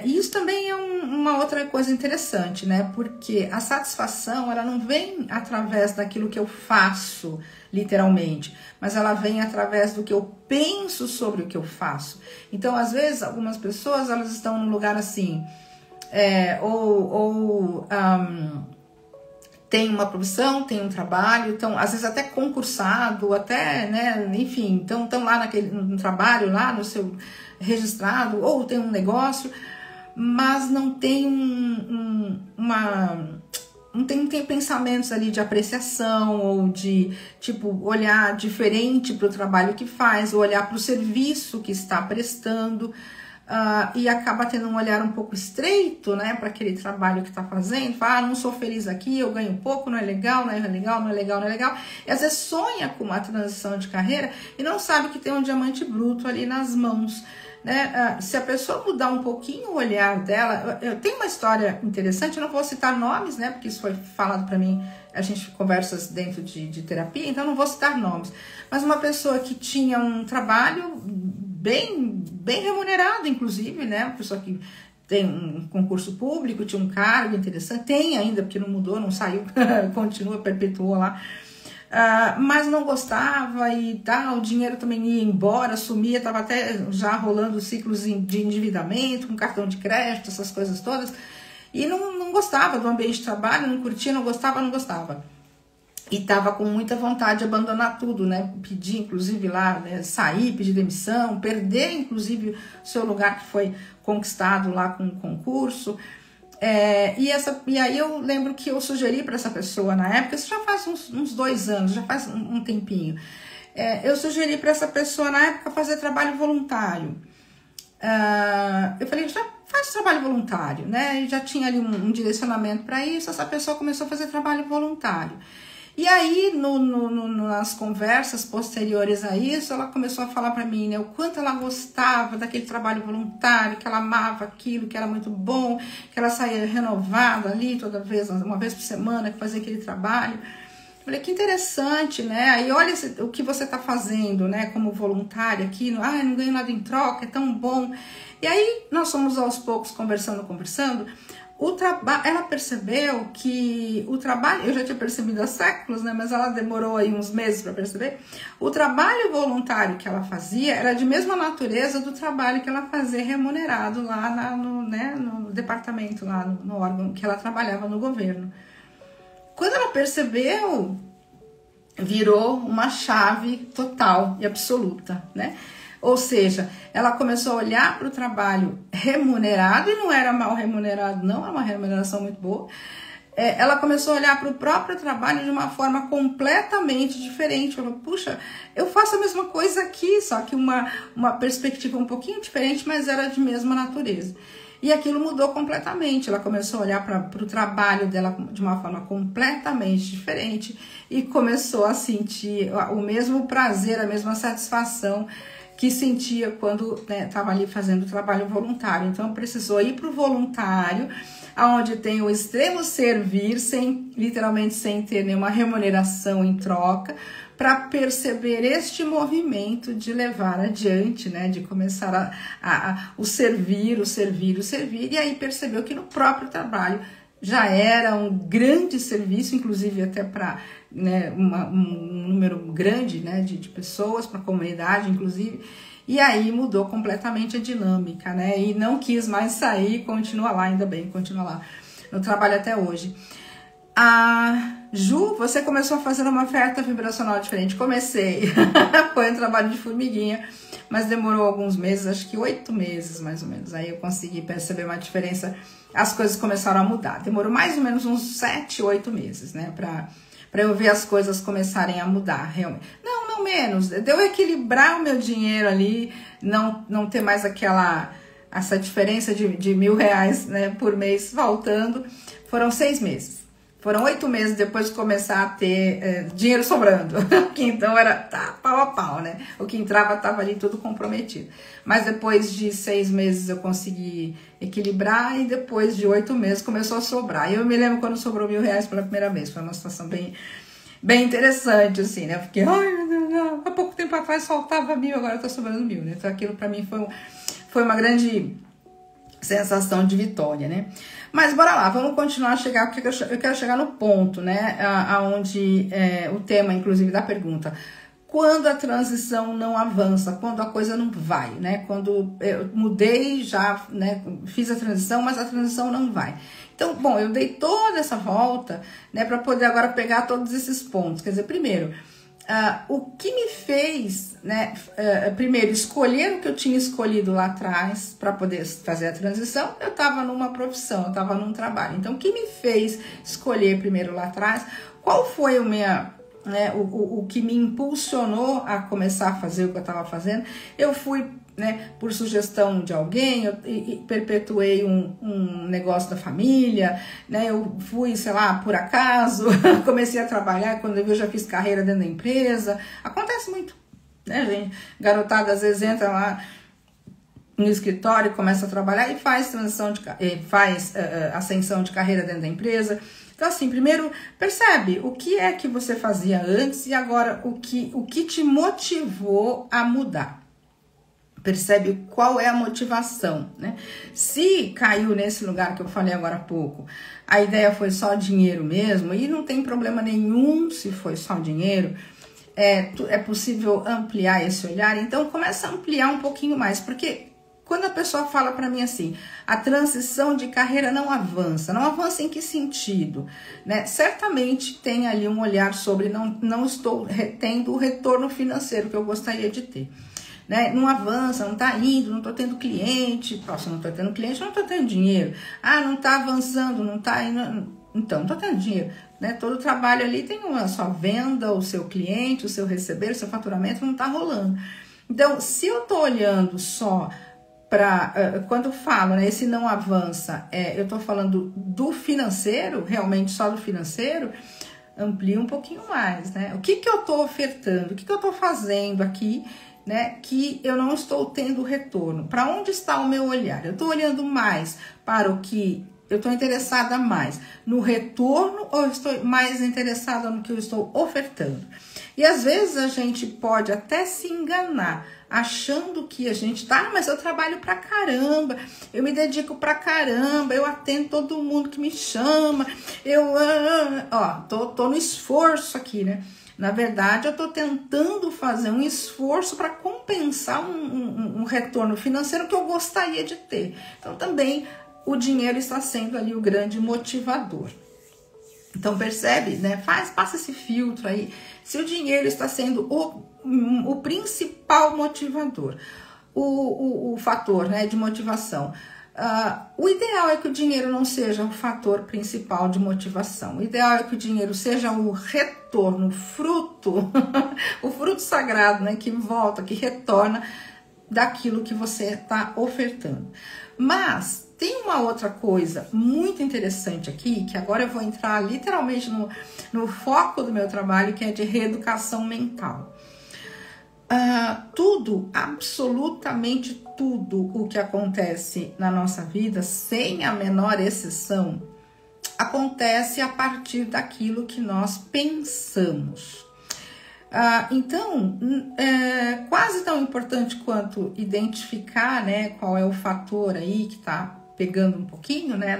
E isso também é uma outra coisa interessante, né? Porque a satisfação, ela não vem através daquilo que eu faço, literalmente, mas ela vem através do que eu penso sobre o que eu faço. Então, às vezes, algumas pessoas, elas estão num lugar assim, tem uma profissão, tem um trabalho, então, às vezes até concursado, até, né, enfim, então estão lá no trabalho, lá no seu registrado, ou tem um negócio, mas não tem não tem pensamentos ali de apreciação ou de, tipo, olhar diferente para o trabalho que faz, ou olhar para o serviço que está prestando, e acaba tendo um olhar um pouco estreito, né, para aquele trabalho que está fazendo. Fala, não sou feliz aqui, eu ganho pouco, não é legal, não é legal, não é legal, não é legal. E às vezes sonha com uma transição de carreira e não sabe que tem um diamante bruto ali nas mãos. Né? Se a pessoa mudar um pouquinho o olhar dela, eu tenho uma história interessante, eu não vou citar nomes, né, porque isso foi falado para mim, a gente conversa dentro de terapia, então não vou citar nomes, mas uma pessoa que tinha um trabalho bem remunerado, inclusive, né, uma pessoa que tem um concurso público, tinha um cargo interessante, tem ainda, porque não mudou, não saiu, continua, perpetuou lá. Mas não gostava e tal, o dinheiro também ia embora, sumia, estava até já rolando ciclos de endividamento, com cartão de crédito, essas coisas todas, e não gostava do ambiente de trabalho, não curtia, não gostava. E estava com muita vontade de abandonar tudo, né? Pedir, inclusive, lá, né? Sair, pedir demissão, perder, inclusive, o seu lugar que foi conquistado lá com o concurso. E aí eu lembro que eu sugeri para essa pessoa na época, isso já faz uns 2 anos, já faz um tempinho, eu sugeri para essa pessoa na época fazer trabalho voluntário. Eu falei, já faz trabalho voluntário, né? E já tinha ali um direcionamento para isso, essa pessoa começou a fazer trabalho voluntário. E aí, nas conversas posteriores a isso, ela começou a falar para mim, né, o quanto ela gostava daquele trabalho voluntário, que ela amava aquilo, que era muito bom, que ela saía renovada ali toda vez, uma vez por semana, que fazia aquele trabalho. Eu falei, que interessante, né? Aí olha o que você está fazendo, né, como voluntária aqui, não ganho nada em troca, é tão bom. E aí nós fomos aos poucos conversando. Ela percebeu que o trabalho, eu já tinha percebido há séculos, né, mas ela demorou aí uns meses para perceber, o trabalho voluntário que ela fazia era de mesma natureza do trabalho que ela fazia remunerado lá no departamento, lá no órgão que ela trabalhava no governo. Quando ela percebeu, virou uma chave total e absoluta, né? Ou seja, ela começou a olhar para o trabalho remunerado, e não era mal remunerado, não, era uma remuneração muito boa. Ela começou a olhar para o próprio trabalho de uma forma completamente diferente. Falou, puxa, eu faço a mesma coisa aqui, só que uma perspectiva um pouquinho diferente, mas era de mesma natureza. E aquilo mudou completamente. Ela começou a olhar para o trabalho dela de uma forma completamente diferente e começou a sentir o mesmo prazer, a mesma satisfação que sentia quando estava ali fazendo trabalho voluntário. Então precisou ir para o voluntário, onde tem o extremo servir, literalmente sem ter nenhuma remuneração em troca, para perceber este movimento de levar adiante, né, de começar o servir, e aí percebeu que no próprio trabalho já era um grande serviço, inclusive até para, né, um número grande, né, de pessoas, para a comunidade, inclusive, e aí mudou completamente a dinâmica, né, e não quis mais sair, continua lá, ainda bem, continua lá no trabalho até hoje. Ju, você começou a fazer uma oferta vibracional diferente. Comecei, foi um trabalho de formiguinha, mas demorou alguns meses, acho que 8 meses mais ou menos, aí eu consegui perceber uma diferença, as coisas começaram a mudar, demorou mais ou menos uns 7, 8 meses, né, pra eu ver as coisas começarem a mudar, realmente. Não menos, deu equilibrar o meu dinheiro ali, não ter mais essa diferença de R$1.000, né, por mês faltando, foram 6 meses. Foram 8 meses depois de começar a ter dinheiro sobrando, que então era pau a pau, né? O que entrava estava ali tudo comprometido. Mas depois de 6 meses eu consegui equilibrar e depois de 8 meses começou a sobrar. E eu me lembro quando sobrou R$1.000 pela primeira vez, foi uma situação bem interessante, assim, né? Porque, ai meu Deus, não, há pouco tempo atrás faltava 1.000, agora tá sobrando 1.000, né? Então aquilo para mim foi uma grande sensação de vitória, né? Mas bora lá, vamos continuar a chegar, porque eu quero chegar no ponto, né, aonde o tema, inclusive, da pergunta, quando a transição não avança, quando a coisa não vai, né, quando eu mudei, já, né, fiz a transição, mas a transição não vai. Então, bom, eu dei toda essa volta, né, para poder agora pegar todos esses pontos. Quer dizer, primeiro, O que me fez, né, primeiro, escolher o que eu tinha escolhido lá atrás para poder fazer a transição, eu estava numa profissão, eu estava num trabalho. Então, o que me fez escolher primeiro lá atrás, qual foi o que me impulsionou a começar a fazer o que eu estava fazendo? Eu fui, né, por sugestão de alguém, eu perpetuei um negócio da família, né, eu fui, sei lá, por acaso, comecei a trabalhar, quando eu já fiz carreira dentro da empresa, acontece muito, né, gente? Garotada às vezes entra lá no escritório, começa a trabalhar e faz ascensão de carreira dentro da empresa. Então, assim, primeiro, percebe o que é que você fazia antes e agora o que te motivou a mudar. Percebe qual é a motivação, né? Se caiu nesse lugar que eu falei agora há pouco, a ideia foi só dinheiro mesmo, e não tem problema nenhum se foi só dinheiro, é possível ampliar esse olhar, então começa a ampliar um pouquinho mais, porque quando a pessoa fala para mim assim, a transição de carreira não avança em que sentido? Né? Certamente tem ali um olhar sobre não estou tendo o retorno financeiro que eu gostaria de ter. Né? Não avança, não está indo, não estou tendo cliente, se não estou tendo cliente, não estou tendo dinheiro. Não está avançando, não está indo, então não estou tendo dinheiro. Né? Todo trabalho ali tem uma só venda, o seu cliente, o seu receber, o seu faturamento não está rolando. Então, se eu estou olhando só quando eu falo, né, esse não avança, eu estou falando do financeiro, realmente só do financeiro, amplia um pouquinho mais, né? O que eu estou ofertando, o que eu estou fazendo aqui, né, que eu não estou tendo retorno? Para onde está o meu olhar? Eu estou olhando mais para o que eu estou interessada mais no retorno ou eu estou mais interessada no que eu estou ofertando? E às vezes a gente pode até se enganar, achando que a gente mas eu trabalho pra caramba, eu me dedico pra caramba, eu atendo todo mundo que me chama, tô no esforço aqui, né? Na verdade, eu tô tentando fazer um esforço para compensar um retorno financeiro que eu gostaria de ter. Então, também o dinheiro está sendo ali o grande motivador. Então, percebe, né? Passa esse filtro aí. Se o dinheiro está sendo o principal motivador, o fator, né, de motivação. O ideal é que o dinheiro não seja o fator principal de motivação. O ideal é que o dinheiro seja o retorno, o fruto, o fruto sagrado, né, que volta, que retorna daquilo que você está ofertando. Mas tem uma outra coisa muito interessante aqui, que agora eu vou entrar literalmente no foco do meu trabalho, que é de reeducação mental. Tudo, absolutamente tudo o que acontece na nossa vida, sem a menor exceção, acontece a partir daquilo que nós pensamos. Então, quase tão importante quanto identificar, né, qual é o fator aí que está pegando um pouquinho, né,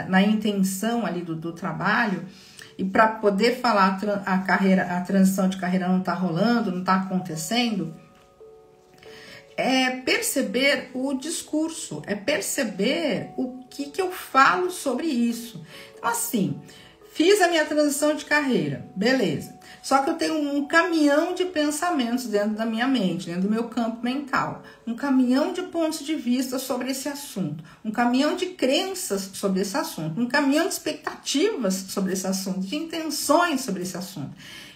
na intenção ali do trabalho, e para poder falar a transição de carreira não está rolando, não está acontecendo, é perceber o discurso, é perceber o que eu falo sobre isso. Então, assim, fiz a minha transição de carreira, beleza. Só que eu tenho um caminhão de pensamentos dentro da minha mente, dentro do meu campo mental. Um caminhão de pontos de vista sobre esse assunto. Um caminhão de crenças sobre esse assunto. Um caminhão de expectativas sobre esse assunto. De intenções sobre esse assunto.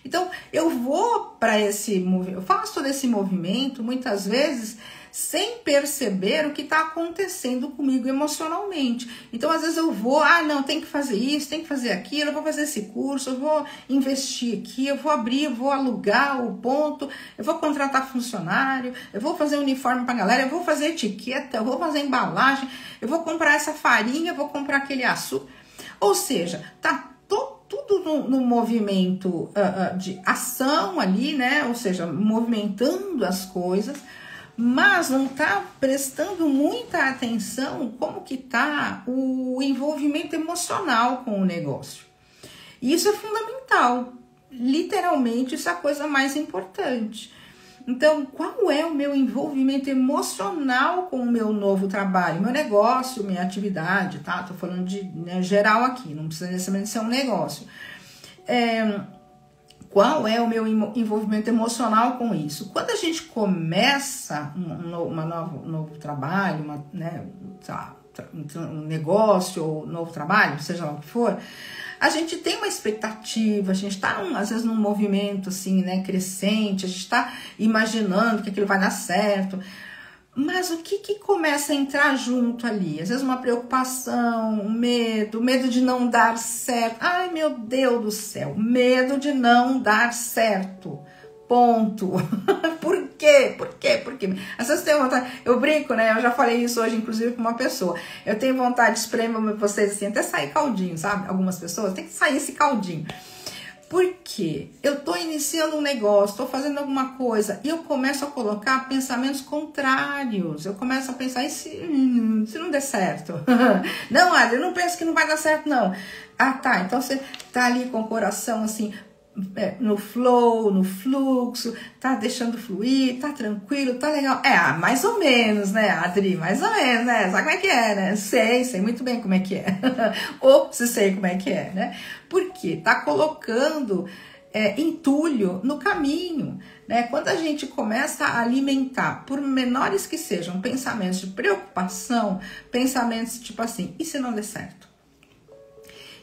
Então, eu vou para esse movimento, eu faço todo esse movimento, muitas vezes, sem perceber o que está acontecendo comigo emocionalmente. Então, às vezes eu vou, não, tem que fazer isso, tem que fazer aquilo, eu vou fazer esse curso, eu vou investir aqui, eu vou abrir, eu vou alugar o ponto, eu vou contratar funcionário, eu vou fazer uniforme para a galera, eu vou fazer etiqueta, eu vou fazer embalagem, eu vou comprar essa farinha, eu vou comprar aquele açúcar. Ou seja, tá tudo no movimento de ação ali, né? Ou seja, movimentando as coisas, mas não está prestando muita atenção como que está o envolvimento emocional com o negócio. E isso é fundamental, literalmente isso é a coisa mais importante. Então, qual é o meu envolvimento emocional com o meu novo trabalho, meu negócio, minha atividade, tá? Tô falando de geral aqui, não precisa necessariamente ser um negócio. Qual é o meu envolvimento emocional com isso? Quando a gente começa um novo trabalho, né, um negócio ou um novo trabalho, seja lá o que for, a gente tem uma expectativa, a gente está às vezes num movimento assim, né, crescente, a gente está imaginando que aquilo vai dar certo. Mas o que começa a entrar junto ali? Às vezes uma preocupação, um medo de não dar certo. Ai, meu Deus do céu, medo de não dar certo. Ponto. Por quê? Por quê? Por quê? Às vezes eu tenho vontade, eu brinco, né? Eu já falei isso hoje, inclusive, com uma pessoa. Eu tenho vontade de espremer vocês assim, até sair caldinho, sabe? Algumas pessoas, tem que sair esse caldinho. Porque eu tô iniciando um negócio, tô fazendo alguma coisa e eu começo a colocar pensamentos contrários. Eu começo a pensar, e se não der certo? Não, Adri, eu não penso que não vai dar certo, não. Ah, tá, então você tá ali com o coração assim, no flow, no fluxo, tá deixando fluir, tá tranquilo, tá legal. Mais ou menos, né, Adri? Mais ou menos, né? Sabe como é que é, né? Sei muito bem como é que é. Ou se sei como é que é, né? Porque tá colocando entulho no caminho, né? Quando a gente começa a alimentar, por menores que sejam, pensamentos de preocupação, pensamentos tipo assim, e se não der certo?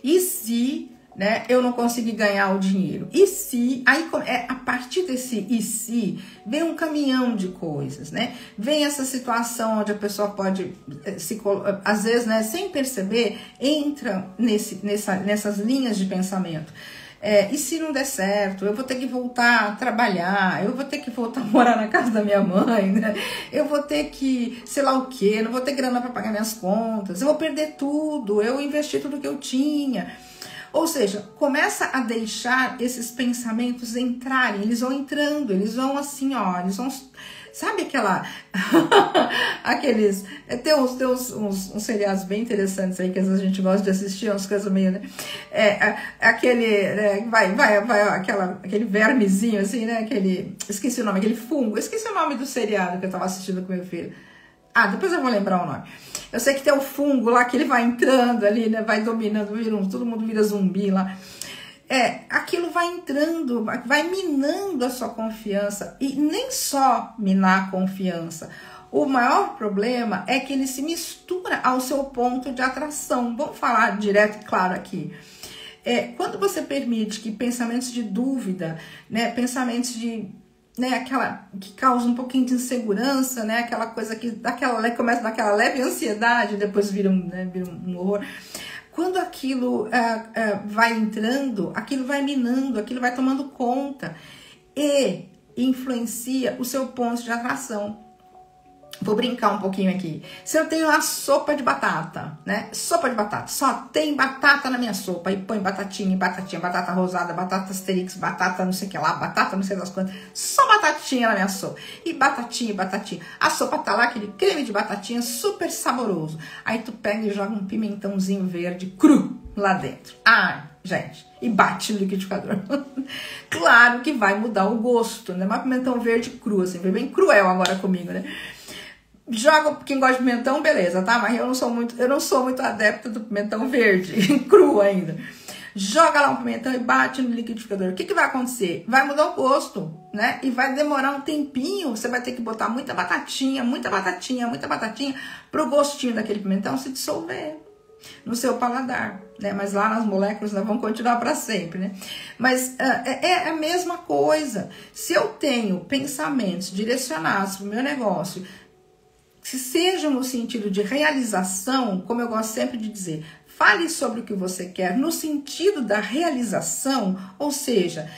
E se, né, eu não consegui ganhar o dinheiro? E se? Aí, a partir desse e se, vem um caminhão de coisas, né? Vem essa situação onde a pessoa pode, às vezes, né, sem perceber, entra nessas linhas de pensamento. E se não der certo, eu vou ter que voltar a trabalhar, eu vou ter que voltar a morar na casa da minha mãe, né? Eu vou ter que, sei lá o quê, não vou ter grana para pagar minhas contas, eu vou perder tudo, eu investi tudo que eu tinha. Ou seja, começa a deixar esses pensamentos entrarem, eles vão entrando, eles vão assim, ó, eles vão... Sabe aqueles... Tem uns seriados bem interessantes aí que às vezes a gente gosta de assistir, umas coisas meio, né? Aquele vermezinho assim, né? Esqueci o nome, aquele fungo. Esqueci o nome do seriado que eu tava assistindo com meu filho. Depois eu vou lembrar o nome. Eu sei que tem o fungo lá que ele vai entrando ali, né? Vai dominando, todo mundo vira zumbi lá. Aquilo vai entrando, vai minando a sua confiança. E nem só minar a confiança. O maior problema é que ele se mistura ao seu ponto de atração. Vamos falar direto e claro aqui. Quando você permite que pensamentos de dúvida, né, pensamentos de... né, aquela que causa um pouquinho de insegurança, né, aquela coisa que começa naquela leve ansiedade, depois vira um horror. Quando aquilo vai entrando, aquilo vai minando, aquilo vai tomando conta e influencia o seu ponto de atração. Vou brincar um pouquinho aqui. Se eu tenho a sopa de batata, né? Sopa de batata. Só tem batata na minha sopa. E põe batatinha, batata rosada, batata asterix, batata não sei o que lá, batata não sei das quantas. Só batatinha na minha sopa. E batatinha. A sopa tá lá, aquele creme de batatinha super saboroso. Aí tu pega e joga um pimentãozinho verde cru lá dentro. Gente, e bate no liquidificador. Claro que vai mudar o gosto, né? Mas pimentão verde cru, assim, foi bem cruel agora comigo, né? Joga, quem gosta de pimentão, beleza, tá? Mas eu não sou muito adepta do pimentão verde, cru ainda. Joga lá um pimentão e bate no liquidificador. O que vai acontecer? Vai mudar o gosto, né? E vai demorar um tempinho. Você vai ter que botar muita batatinha pro gostinho daquele pimentão se dissolver no seu paladar, né? Mas lá nas moléculas nós vamos continuar para sempre, né? Mas é a mesma coisa. Se eu tenho pensamentos direcionados para o meu negócio, que sejam no sentido de realização, como eu gosto sempre de dizer, fale sobre o que você quer no sentido da realização, ou seja,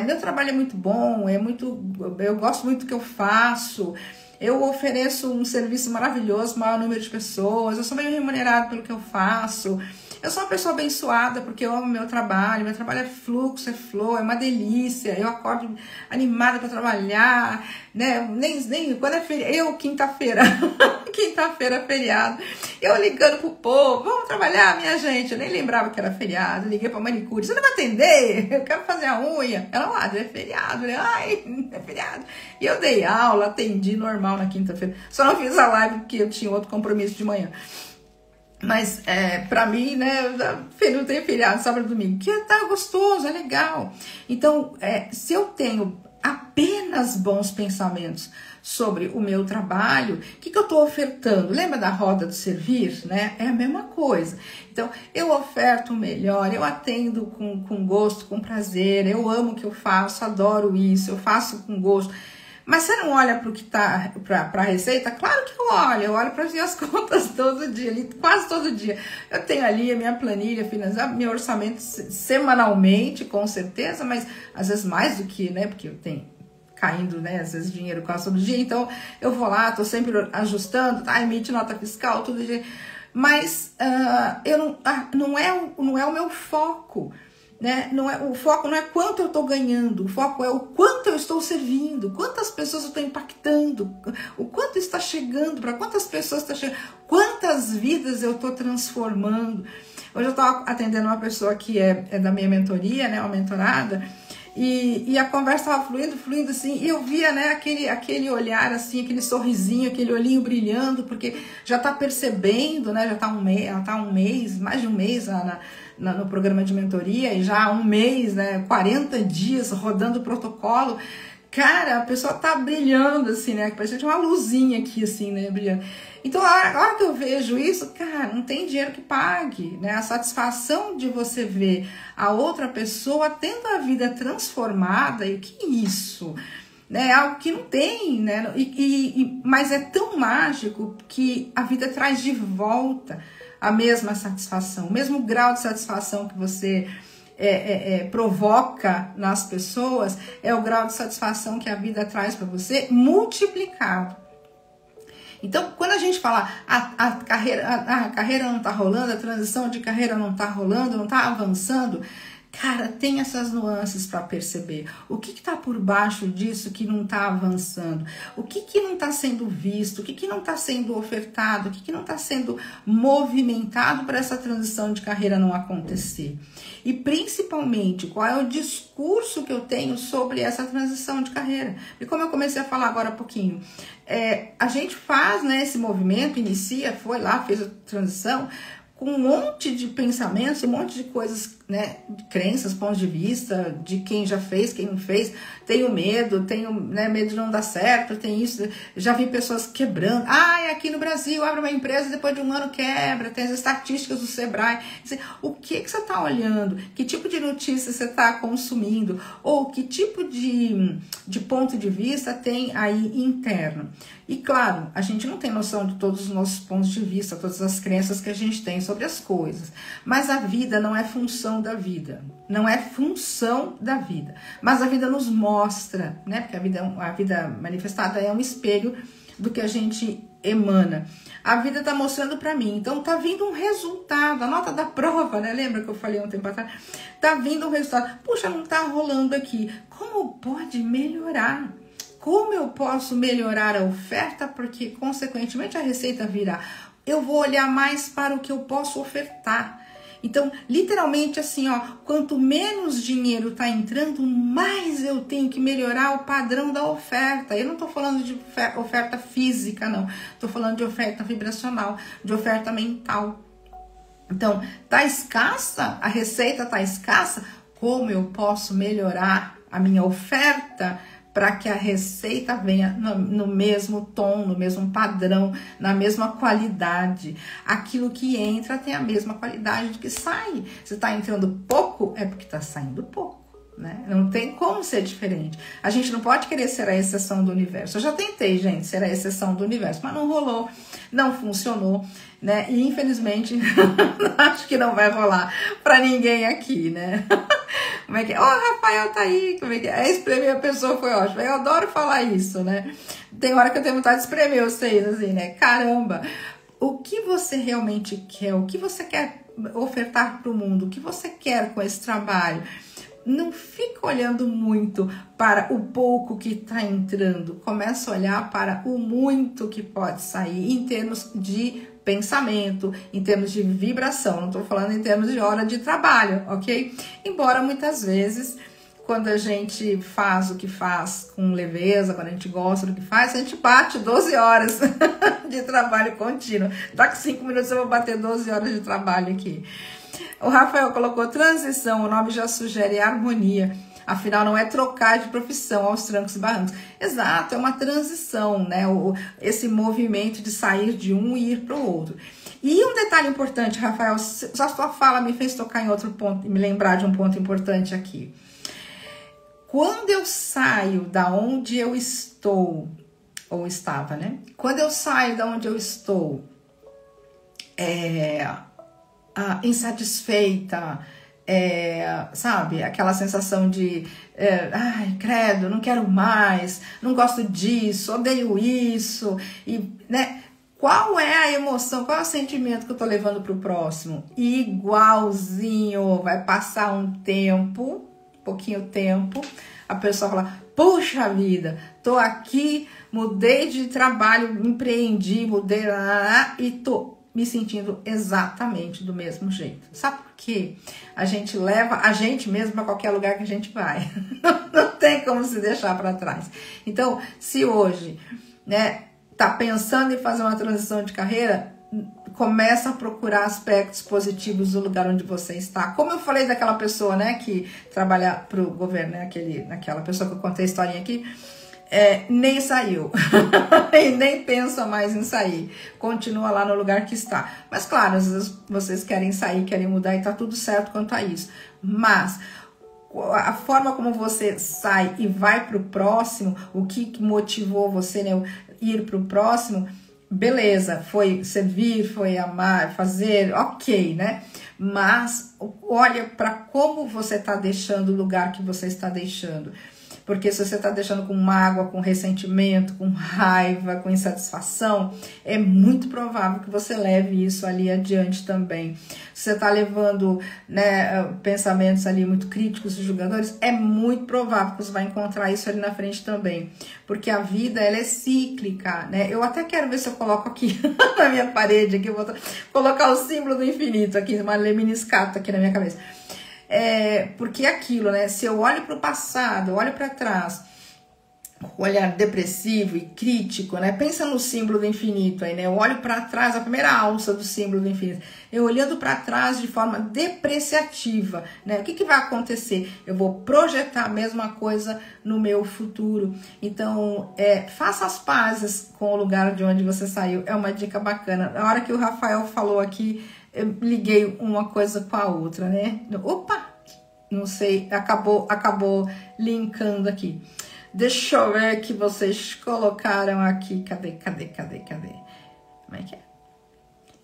meu trabalho é muito bom, eu gosto muito do que eu faço, eu ofereço um serviço maravilhoso para o maior número de pessoas, eu sou bem remunerado pelo que eu faço, eu sou uma pessoa abençoada porque eu amo meu trabalho é fluxo, é flow, é uma delícia, eu acordo animada para trabalhar, né? Nem quando é feriado, quinta-feira é feriado, eu ligando pro povo, vamos trabalhar, minha gente, eu nem lembrava que era feriado, liguei pra manicure, você não vai atender? Eu quero fazer a unha. Ela, é feriado, né? É feriado. E eu dei aula, atendi normal na quinta-feira, só não fiz a live porque eu tinha outro compromisso de manhã. Mas para mim, né, não tem feriado, sábado e domingo, que tá gostoso, é legal. Então, se eu tenho apenas bons pensamentos sobre o meu trabalho, o que eu estou ofertando? Lembra da roda do servir, né? É a mesma coisa. Então, eu oferto o melhor, eu atendo com gosto, com prazer, eu amo o que eu faço, adoro isso, eu faço com gosto. Mas você não olha para o que tá para a receita? Claro que eu olho para as minhas contas todo dia, quase todo dia. Eu tenho ali a minha planilha financeira, meu orçamento semanalmente, com certeza, mas às vezes mais do que, né? Porque eu tenho caindo, né? Às vezes dinheiro quase todo dia, então eu vou lá, tô sempre ajustando, tá? Emite nota fiscal, tudo dia. Mas não é o meu foco. Né? O foco não é quanto eu estou ganhando, o foco é o quanto eu estou servindo, quantas pessoas eu estou impactando, o quanto está chegando, para quantas pessoas está chegando, quantas vidas eu estou transformando. Hoje eu estava atendendo uma pessoa que é da minha mentoria, né, uma mentorada, e a conversa estava fluindo assim, e eu via, né, aquele olhar assim, aquele sorrisinho, aquele olhinho brilhando, porque já está percebendo, né, ela está um mês, mais de um mês no programa de mentoria, e já há um mês, né, 40 dias rodando o protocolo. Cara, a pessoa tá brilhando assim, né, parece uma luzinha aqui assim, né, brilhando. Então, a hora que eu vejo isso, cara, não tem dinheiro que pague, né, a satisfação de você ver a outra pessoa tendo a vida transformada, e o que é isso? É algo que não tem, né, mas é tão mágico que a vida traz de volta a mesma satisfação, o mesmo grau de satisfação que você provoca nas pessoas, é o grau de satisfação que a vida traz para você multiplicado. Então, quando a gente fala a carreira não está rolando, a transição de carreira não está rolando, não está avançando, cara, tem essas nuances para perceber. O que está por baixo disso que não está avançando? O que não está sendo visto? O que não está sendo ofertado? O que não está sendo movimentado para essa transição de carreira não acontecer? E principalmente, qual é o discurso que eu tenho sobre essa transição de carreira? E como eu comecei a falar agora há pouquinho, a gente faz, né, esse movimento, inicia, foi lá, fez a transição, com um monte de pensamentos, um monte de coisas, né, de crenças, pontos de vista, de quem já fez, quem não fez. Tenho medo, né, medo de não dar certo, tem isso. Já vi pessoas quebrando. Aqui no Brasil, abre uma empresa, depois de um ano quebra, tem as estatísticas do Sebrae. O que você está olhando? Que tipo de notícia você está consumindo? Ou que tipo de ponto de vista tem aí interno? E claro, a gente não tem noção de todos os nossos pontos de vista, todas as crenças que a gente tem sobre as coisas. Mas a vida não é função da vida. Não é função da vida. Mas a vida nos mostra, né? Porque a vida manifestada é um espelho do que a gente emana. A vida tá mostrando para mim. Então tá vindo um resultado. A nota da prova, né? Lembra que eu falei um tempo atrás? Tá vindo um resultado. Puxa, não tá rolando aqui. Como pode melhorar? Como eu posso melhorar a oferta? Porque, consequentemente, a receita virá. Eu vou olhar mais para o que eu posso ofertar. Então, literalmente assim, ó, quanto menos dinheiro tá entrando, mais eu tenho que melhorar o padrão da oferta. Eu não tô falando de oferta física, não. Tô falando de oferta vibracional, de oferta mental. Então, tá escassa, a receita tá escassa, como eu posso melhorar a minha oferta para que a receita venha no mesmo tom, no mesmo padrão, na mesma qualidade. Aquilo que entra tem a mesma qualidade do que sai. Se está entrando pouco, é porque está saindo pouco, né? Não tem como ser diferente. A gente não pode querer ser a exceção do universo. Eu já tentei, gente, ser a exceção do universo, mas não rolou, não funcionou, né? E infelizmente acho que não vai rolar para ninguém aqui, né? Como é que é? Rafael tá aí, como é que é? Espremer a pessoa foi ótimo. Eu adoro falar isso, né? Tem hora que eu tenho vontade de espremer vocês, assim, né? Caramba! O que você realmente quer? O que você quer ofertar para o mundo? O que você quer com esse trabalho? Não fica olhando muito para o pouco que está entrando. Começa a olhar para o muito que pode sair em termos de pensamento, em termos de vibração. Não estou falando em termos de hora de trabalho, ok? Embora muitas vezes quando a gente faz o que faz com leveza, quando a gente gosta do que faz, a gente bate 12 horas de trabalho contínuo. Daqui 5 minutos eu vou bater 12 horas de trabalho aqui. O Rafael colocou transição, o nome já sugere harmonia. Afinal, não é trocar de profissão aos trancos e barrancos. Exato, é uma transição, né? Esse movimento de sair de um e ir para o outro. E um detalhe importante, Rafael, só sua fala me fez tocar em outro ponto, me lembrar de um ponto importante aqui. Quando eu saio da onde eu estou, ou estava, né? Quando eu saio da onde eu estou, insatisfeita, sabe? Aquela sensação de, ai, credo, não quero mais, não gosto disso, odeio isso, e, né? Qual é a emoção, qual é o sentimento que eu tô levando pro próximo? Igualzinho, vai passar um tempo, pouquinho tempo, a pessoa fala, puxa vida, tô aqui, mudei de trabalho, empreendi, mudei e tô me sentindo exatamente do mesmo jeito. Sabe por quê? A gente leva a gente mesmo para qualquer lugar que a gente vai. Não tem como se deixar para trás. Então, se hoje, né, tá pensando em fazer uma transição de carreira, começa a procurar aspectos positivos do lugar onde você está. Como eu falei daquela pessoa, né, que trabalha para o governo, né, naquela pessoa que eu contei a historinha aqui, nem saiu e nem pensa mais em sair, continua lá no lugar que está. Mas claro, às vezes vocês querem sair, querem mudar e tá tudo certo quanto a isso, mas a forma como você sai e vai para o próximo, o que motivou você, né, ir para o próximo, beleza, foi servir, foi amar, fazer, ok, né? Mas olha para como você está deixando o lugar que você está deixando. Porque se você está deixando com mágoa, com ressentimento, com raiva, com insatisfação, é muito provável que você leve isso ali adiante também. Se você está levando, né, pensamentos ali muito críticos e julgadores, é muito provável que você vai encontrar isso ali na frente também. Porque a vida, ela é cíclica, né? Eu até quero ver se eu coloco aqui na minha parede, aqui, eu vou colocar o símbolo do infinito aqui, uma lemniscata aqui na minha cabeça. Porque aquilo, né? Se eu olho para o passado, eu olho para trás, com olhar depressivo e crítico, né? Pensa no símbolo do infinito aí, né? Eu olho para trás, a primeira alça do símbolo do infinito. Eu olhando para trás de forma depreciativa, né? O que vai acontecer? Eu vou projetar a mesma coisa no meu futuro. Então, faça as pazes com o lugar de onde você saiu. É uma dica bacana. Na hora que o Rafael falou aqui, eu liguei uma coisa com a outra, né? Opa! Não sei, acabou linkando aqui. Deixa eu ver que vocês colocaram aqui. Cadê? Como é que é?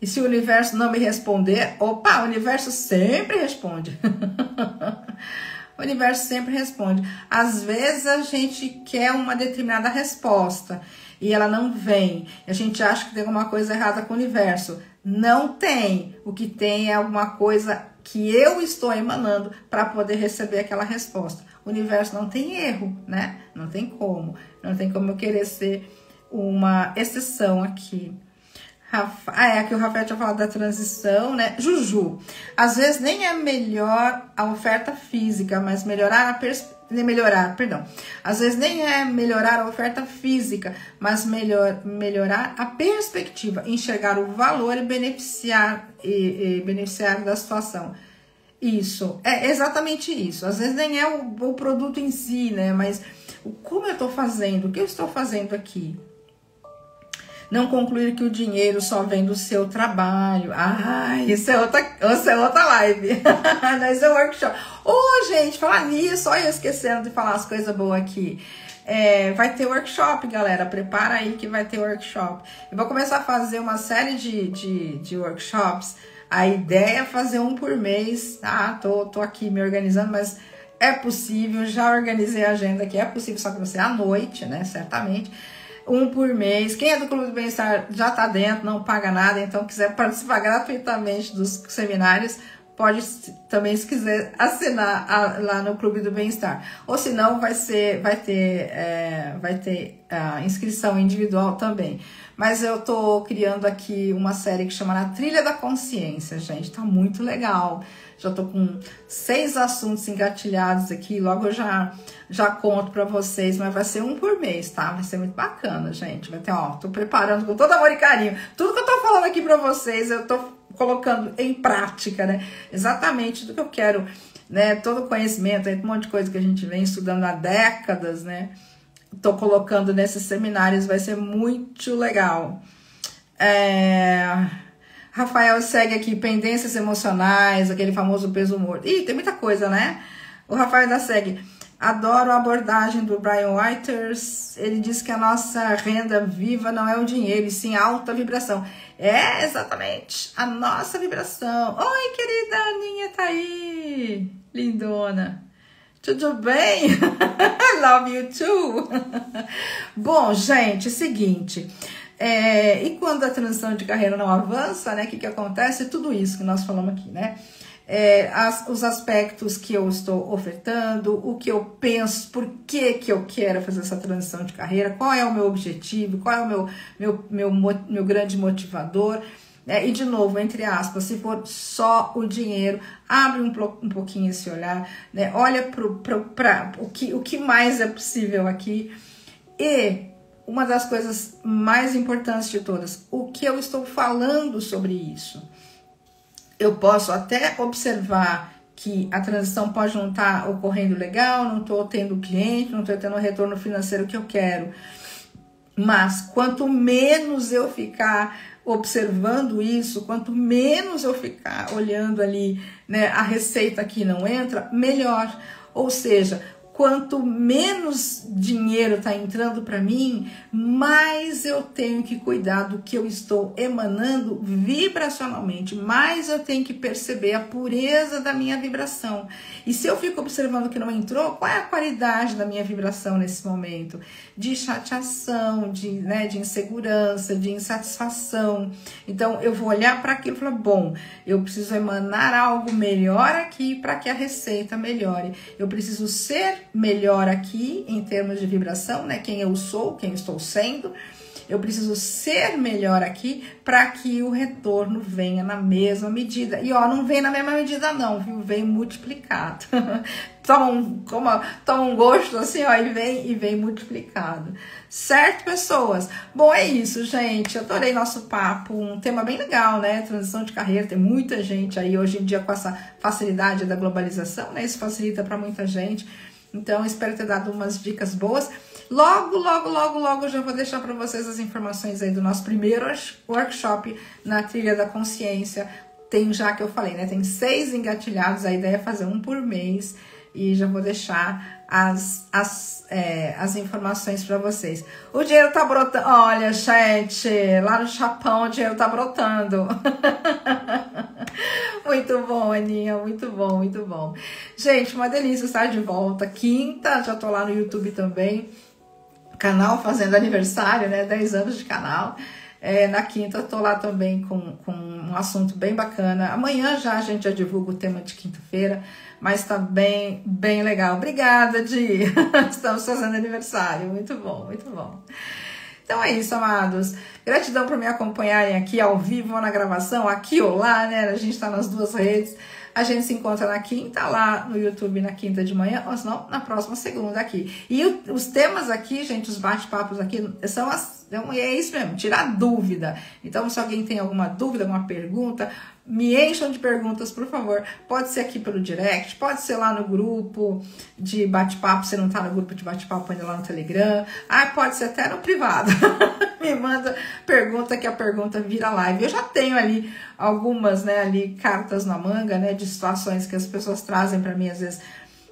E se o universo não me responder? Opa, o universo sempre responde. O universo sempre responde. Às vezes a gente quer uma determinada resposta e ela não vem. A gente acha que tem alguma coisa errada com o universo. Não tem. O que tem é alguma coisa que eu estou emanando para poder receber aquela resposta. O universo não tem erro, né? Não tem como. Não tem como eu querer ser uma exceção aqui. Aqui o Rafael tinha falado da transição, né? Juju. Às vezes nem é melhor a oferta física, mas Às vezes nem é melhorar a oferta física, mas melhorar a perspectiva, enxergar o valor e beneficiar da situação. Isso, é exatamente isso. Às vezes nem é o produto em si, né? Mas como eu estou fazendo, o que eu estou fazendo aqui? Não concluir que o dinheiro só vem do seu trabalho. Isso é outra live. Isso é workshop. Gente, falar nisso, olha eu esquecendo de falar as coisas boas aqui. Vai ter workshop, galera. Prepara aí que vai ter workshop. Eu vou começar a fazer uma série de workshops. A ideia é fazer um por mês, tá? Tô aqui me organizando, mas é possível. Já organizei a agenda aqui. É possível, só que vai ser à noite, né? Certamente. Um por mês. Quem é do Clube do Bem-Estar já tá dentro, não paga nada. Então, quiser participar gratuitamente dos seminários, pode também, se quiser, assinar lá no Clube do Bem-Estar. Ou se não, vai ter inscrição individual também. Mas eu tô criando aqui uma série que chama Na Trilha da Consciência, gente. Tá muito legal. Já tô com 6 assuntos engatilhados aqui. Logo eu já conto pra vocês, mas vai ser um por mês, tá? Vai ser muito bacana, gente. Vai ter, ó, tô preparando com todo amor e carinho. Tudo que eu tô falando aqui pra vocês, eu tô colocando em prática, né? Exatamente do que eu quero, né? Todo o conhecimento, um monte de coisa que a gente vem estudando há décadas, né? Tô colocando nesses seminários, vai ser muito legal. Rafael segue aqui, pendências emocionais, aquele famoso peso morto. Ih, tem muita coisa, né? O Rafael ainda segue. Adoro a abordagem do Brian Whiters. Ele diz que a nossa renda viva não é o dinheiro, e sim a alta vibração. É, exatamente, a nossa vibração. Oi, querida Aninha, tá aí. Lindona. Tudo bem? Love you too. Bom, gente, é o seguinte. E quando a transição de carreira não avança, né? O que acontece? Tudo isso que nós falamos aqui, né? Os aspectos que eu estou ofertando, o que eu penso, por que eu quero fazer essa transição de carreira, qual é o meu objetivo, qual é o meu grande motivador. E de novo, entre aspas, se for só o dinheiro, abre um pouquinho esse olhar, né? Olha para o que mais é possível aqui. E uma das coisas mais importantes de todas, o que eu estou falando sobre isso. Eu posso até observar que a transição pode não estar ocorrendo legal, não estou tendo cliente, não estou tendo o retorno financeiro que eu quero. Mas quanto menos eu ficar observando isso, quanto menos eu ficar olhando ali, né, a receita que não entra, melhor. Ou seja, quanto menos dinheiro está entrando para mim, mais eu tenho que cuidar do que eu estou emanando vibracionalmente, mais eu tenho que perceber a pureza da minha vibração. E se eu fico observando que não entrou, qual é a qualidade da minha vibração nesse momento? De chateação, de insegurança, de insatisfação. Então eu vou olhar para aquilo e falar, bom, eu preciso emanar algo melhor aqui para que a receita melhore. Eu preciso ser melhor aqui em termos de vibração, né? Quem eu sou, quem estou sendo. Eu preciso ser melhor aqui para que o retorno venha na mesma medida. E ó, não vem na mesma medida não, viu? Vem multiplicado. toma um gosto assim, ó, e vem multiplicado. Certo, pessoas? Bom, é isso, gente. Adorei nosso papo. Um tema bem legal, né? Transição de carreira. Tem muita gente aí hoje em dia com essa facilidade da globalização, né? Isso facilita para muita gente. Então, espero ter dado umas dicas boas. Logo eu já vou deixar para vocês as informações aí do nosso primeiro workshop na Trilha da Consciência. Tem já que eu falei, né? Tem 6 engatilhados, a ideia é fazer um por mês. E já vou deixar as informações para vocês. O dinheiro tá brotando. Olha, gente, lá no Japão o dinheiro tá brotando. Muito bom, Aninha, muito bom, muito bom. Gente, uma delícia estar de volta. Quinta, já tô lá no YouTube também. Canal fazendo aniversário, né? 10 anos de canal. Na quinta, tô lá também com um assunto bem bacana. Amanhã a gente já divulga o tema de quinta-feira, mas tá bem legal. Obrigada, Di. Estamos fazendo aniversário. Muito bom, muito bom. Então é isso, amados. Gratidão por me acompanharem aqui ao vivo ou na gravação, aqui ou lá, né? A gente tá nas duas redes. A gente se encontra na quinta, lá no YouTube, na quinta de manhã, ou senão na próxima segunda aqui. E os temas aqui, gente, os bate-papos aqui, é isso mesmo, tirar dúvida. Então, se alguém tem alguma dúvida, alguma pergunta, me encham de perguntas, por favor. Pode ser aqui pelo direct, pode ser lá no grupo de bate-papo, se não tá no grupo de bate-papo ainda lá no Telegram. Pode ser até no privado. Me manda pergunta que a pergunta vira live. Eu já tenho ali algumas, né, ali cartas na manga, né, de situações que as pessoas trazem para mim, às vezes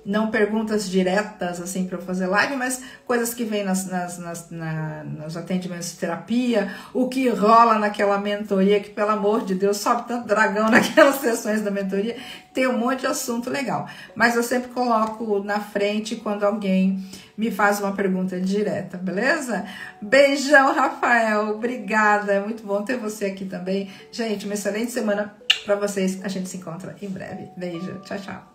não perguntas diretas, assim, para eu fazer live, mas coisas que vêm nos atendimentos de terapia, o que rola naquela mentoria, que, pelo amor de Deus, sobe tanto dragão naquelas sessões da mentoria, tem um monte de assunto legal. Mas eu sempre coloco na frente quando alguém me faz uma pergunta direta, beleza? Beijão, Rafael, obrigada, é muito bom ter você aqui também. Gente, uma excelente semana para vocês. A gente se encontra em breve. Beijo, tchau, tchau.